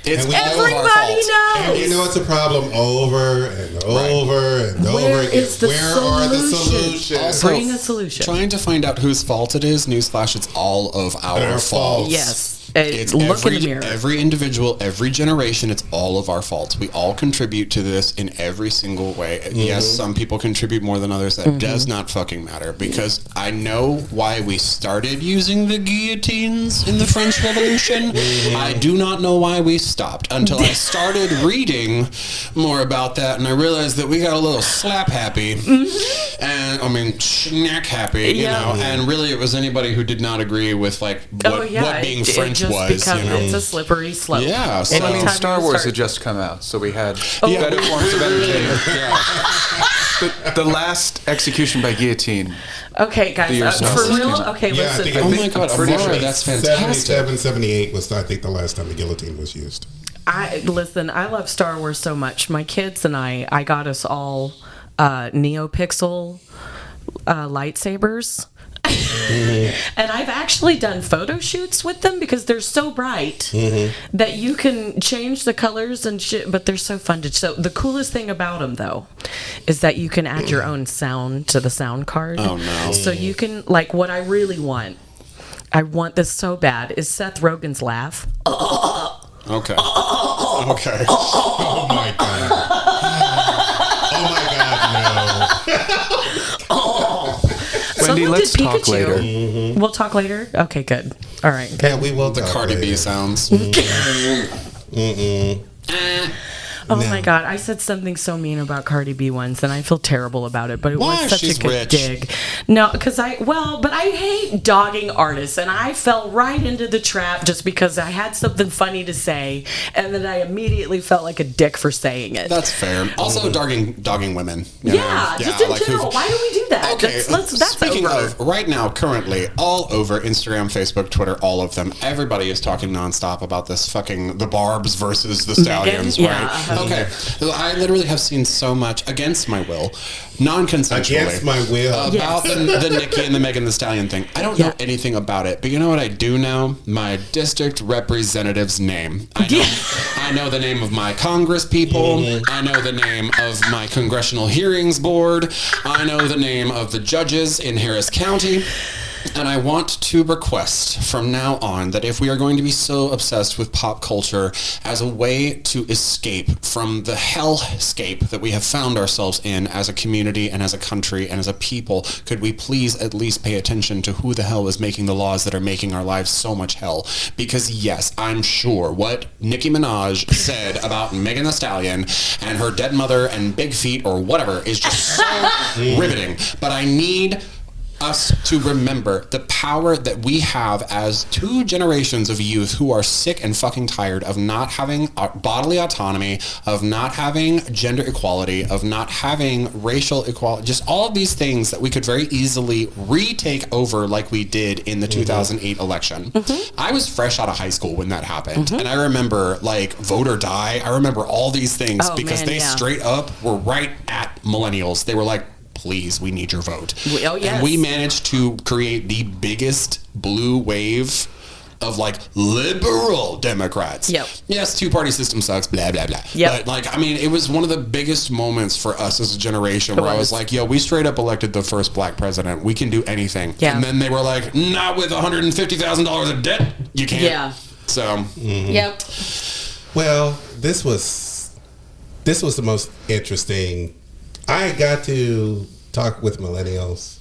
It's And we all of our Everybody fault. knows. And you know it's a problem over and over and over Where again. is the Where are the solution? solutions? Also, Bring a solution. Trying to find out whose fault it is, newsflash, it's all of our Our fault. fault. Yes. It's Look in the mirror. every individual, every generation, it's all of our faults. We all contribute to this in every single way. Yes, some people contribute more than others. That does not fucking matter, because I know why we started using the guillotines in the French Revolution. I do not know why we stopped until I started reading more about that, and I realized that we got a little slap happy, and I mean snack happy, you Yeah. know, and really it was anybody who did not agree with like what being French was, just you know. It's a slippery slope. Yeah, so- Well, I mean, Anytime Star you Wars start- had just come out, so we had Yeah. better forms of entertainment. The last execution by guillotine. Okay, guys, The year for Star real? Wars. Okay, Yeah, I listen. think- Oh my God, pretty Amara, sure that's fantastic. 77, 78 was, I think, the last time the guillotine was used. I love Star Wars so much. My kids and I got us all NeoPixel lightsabers. And I've actually done photo shoots with them because they're so bright that you can change the colors and shit, but they're so fun to. So the coolest thing about them though is that you can add your own sound to the sound card. Oh, no. So you can, like, what I really want, I want this so bad, is Seth Rogen's laugh. Okay. Okay. Oh my god. Oh my god, no. Wendy, Someone let's did talk Pikachu. later. We'll talk later? Okay, good. All right. Yeah, we will The talk Cardi B later. sounds. Oh No. my God, I said something so mean about Cardi B once, and I feel terrible about it. But it Why? was such She's a good rich. dig. No, because but I hate dogging artists, and I fell right into the trap just because I had something funny to say, and then I immediately felt like a dick for saying it. That's fair. Also, dogging women. you yeah, know? just in like general. Why do we do that? Okay, That's speaking over. of, right now, currently, all over Instagram, Facebook, Twitter, all of them, everybody is talking nonstop about this fucking, the Barbs versus the Stallions, Yeah, right? uh-huh. Okay, so I literally have seen so much, against my will, non-consensually. Against my will. About the Nicki and the Megan Thee Stallion thing. I don't know Yeah. anything about it, but you know what I do know? My district representative's name. I know the name of my Congress people. I know the name of my Congressional Hearings Board. I know the name of the judges in Harris County. And I want to request from now on that if we are going to be so obsessed with pop culture as a way to escape from the hellscape that we have found ourselves in as a community and as a country and as a people, could we please at least pay attention to who the hell is making the laws that are making our lives so much hell? Because yes, I'm sure what Nicki Minaj said about Megan Thee Stallion and her dead mother and big feet or whatever is just so riveting. But I need us to remember the power that we have as two generations of youth who are sick and fucking tired of not having bodily autonomy, of not having gender equality, of not having racial equality, just all of these things that we could very easily retake over like we did in the 2008 election. I was fresh out of high school when that happened, and I remember like Vote or Die. I remember all these things because they straight up were right at Millenials. They were like, please, we need your vote. Oh, yes. And we managed to create the biggest blue wave of like liberal Democrats. Yep. Yes, two-party system sucks, blah, blah, blah. Yep. But like, I mean, it was one of the biggest moments for us as a generation where I was like, yo, we straight up elected the first black president. We can do anything. Yeah. And then they were like, not with $150,000 of debt. You can't. Yeah. So. Yep. Well, this was the most interesting. I got to talk with millennials.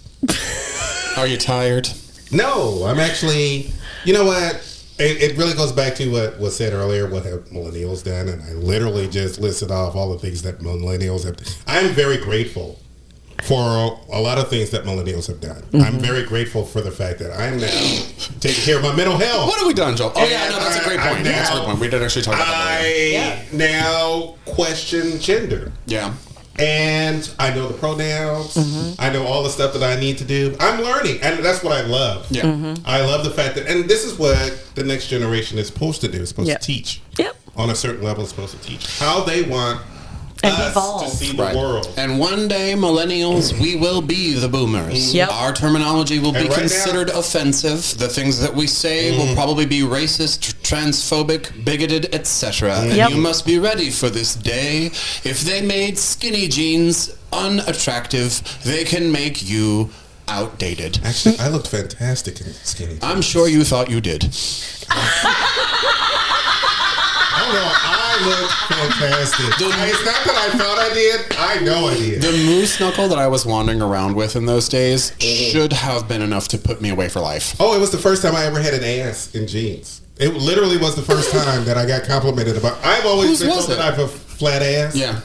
Are you tired? No, I'm actually. You know what? It really goes back to what was said earlier. What have millennials done? And I literally just listed off all the things that millennials have. I'm very grateful for a lot of things that millennials have done. I'm very grateful for the fact that I'm now taking care of my mental health. What have we done, Joel? Oh, yeah, And no, that's a great point. That's a great point. We did actually talk about that earlier. I now question gender. Yeah. And I know the pronouns. I know all the stuff that I need to do. I'm learning, and that's what I love. Yeah. I love the fact that, and this is what the next generation is supposed to do. It's supposed to teach. Yep. On a certain level, it's supposed to teach how they want And us evolve. to see the world. And one day, millennials, we will be the boomers. Yep. Our terminology will be right considered now- offensive. The things that we say will probably be racist, transphobic, bigoted, etc. And Yep. you must be ready for this day. If they made skinny jeans unattractive, they can make you outdated. Actually, I looked fantastic in skinny jeans. I'm sure you thought you did. Oh no, I looked fantastic. It's not that I thought I did. I know I did. The moose knuckle that I was wandering around with in those days should have been enough to put me away for life. Oh, it was the first time I ever had an ass in jeans. It literally was the first time that I got complimented about. I've always Whose been was told that it? I have a flat ass. Yeah.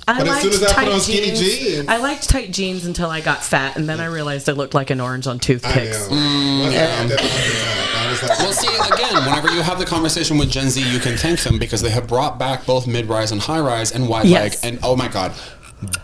I But as soon liked as I put tight on skinny jeans- I liked tight jeans until I got fat, and then I realized I looked like an orange on I toothpicks. know. I was like, Well, see, again, whenever you have the conversation with Gen Z, you can thank them because they have brought back both mid-rise and high-rise and wide leg. Yes. And oh my God,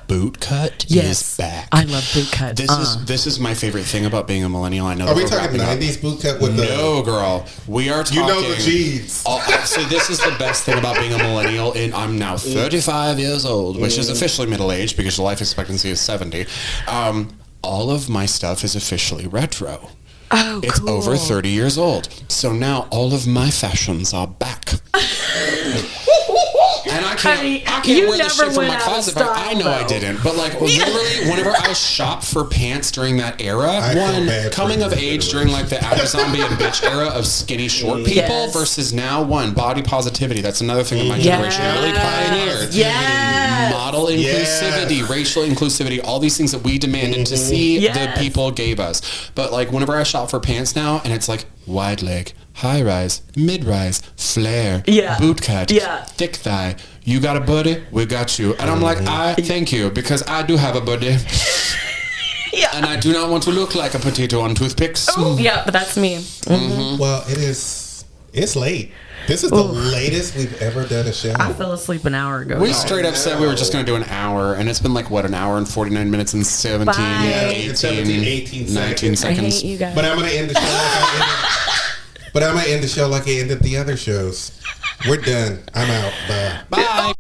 boot cut Yes, is back. I love boot cut. This is my favorite thing about being a millennial. I know. are that we we're talking wrapping up. 90s boot cut with the... No, girl. We are talking. You know the jeans. Actually, this is the best thing about being a millennial. And I'm now 35 years old, which is officially middle age because your life expectancy is 70. All of my stuff is officially retro. Oh, It's cool. over 30 years old. So now all of my fashions are back. And I Honey, can't you wear the never shit from went my out of closet. But I style, know I though. didn't. But like literally, whenever I shopped for pants during that era, I feel bad for coming of you, age literally. during like the Zombie and bitch era of skinny short people Yes. versus now body positivity. That's another thing that my generation really pioneered. Yes. Model inclusivity, racial inclusivity, all these things that we demanded to see Yes. the people gave us. But like whenever I shop for pants now, and it's like wide leg, high rise, mid rise, flare, Yeah. boot cut, Yeah. thick thigh. You got a buddy? We got you. And I'm like, I thank you because I do have a buddy, Yeah. and I do not want to look like a potato on toothpicks. Yeah, but that's me. Well, it's late. This is the latest we've ever done a show. I fell asleep an hour ago. We y'all. straight up said we were just going to do an hour, and it's been like, what, an hour and 49 minutes and 17, Bye. 18, 17, 19 seconds. I seconds. hate you guys. But I'm going to end the show like I ended the other shows. We're done. I'm out. Bye. Bye.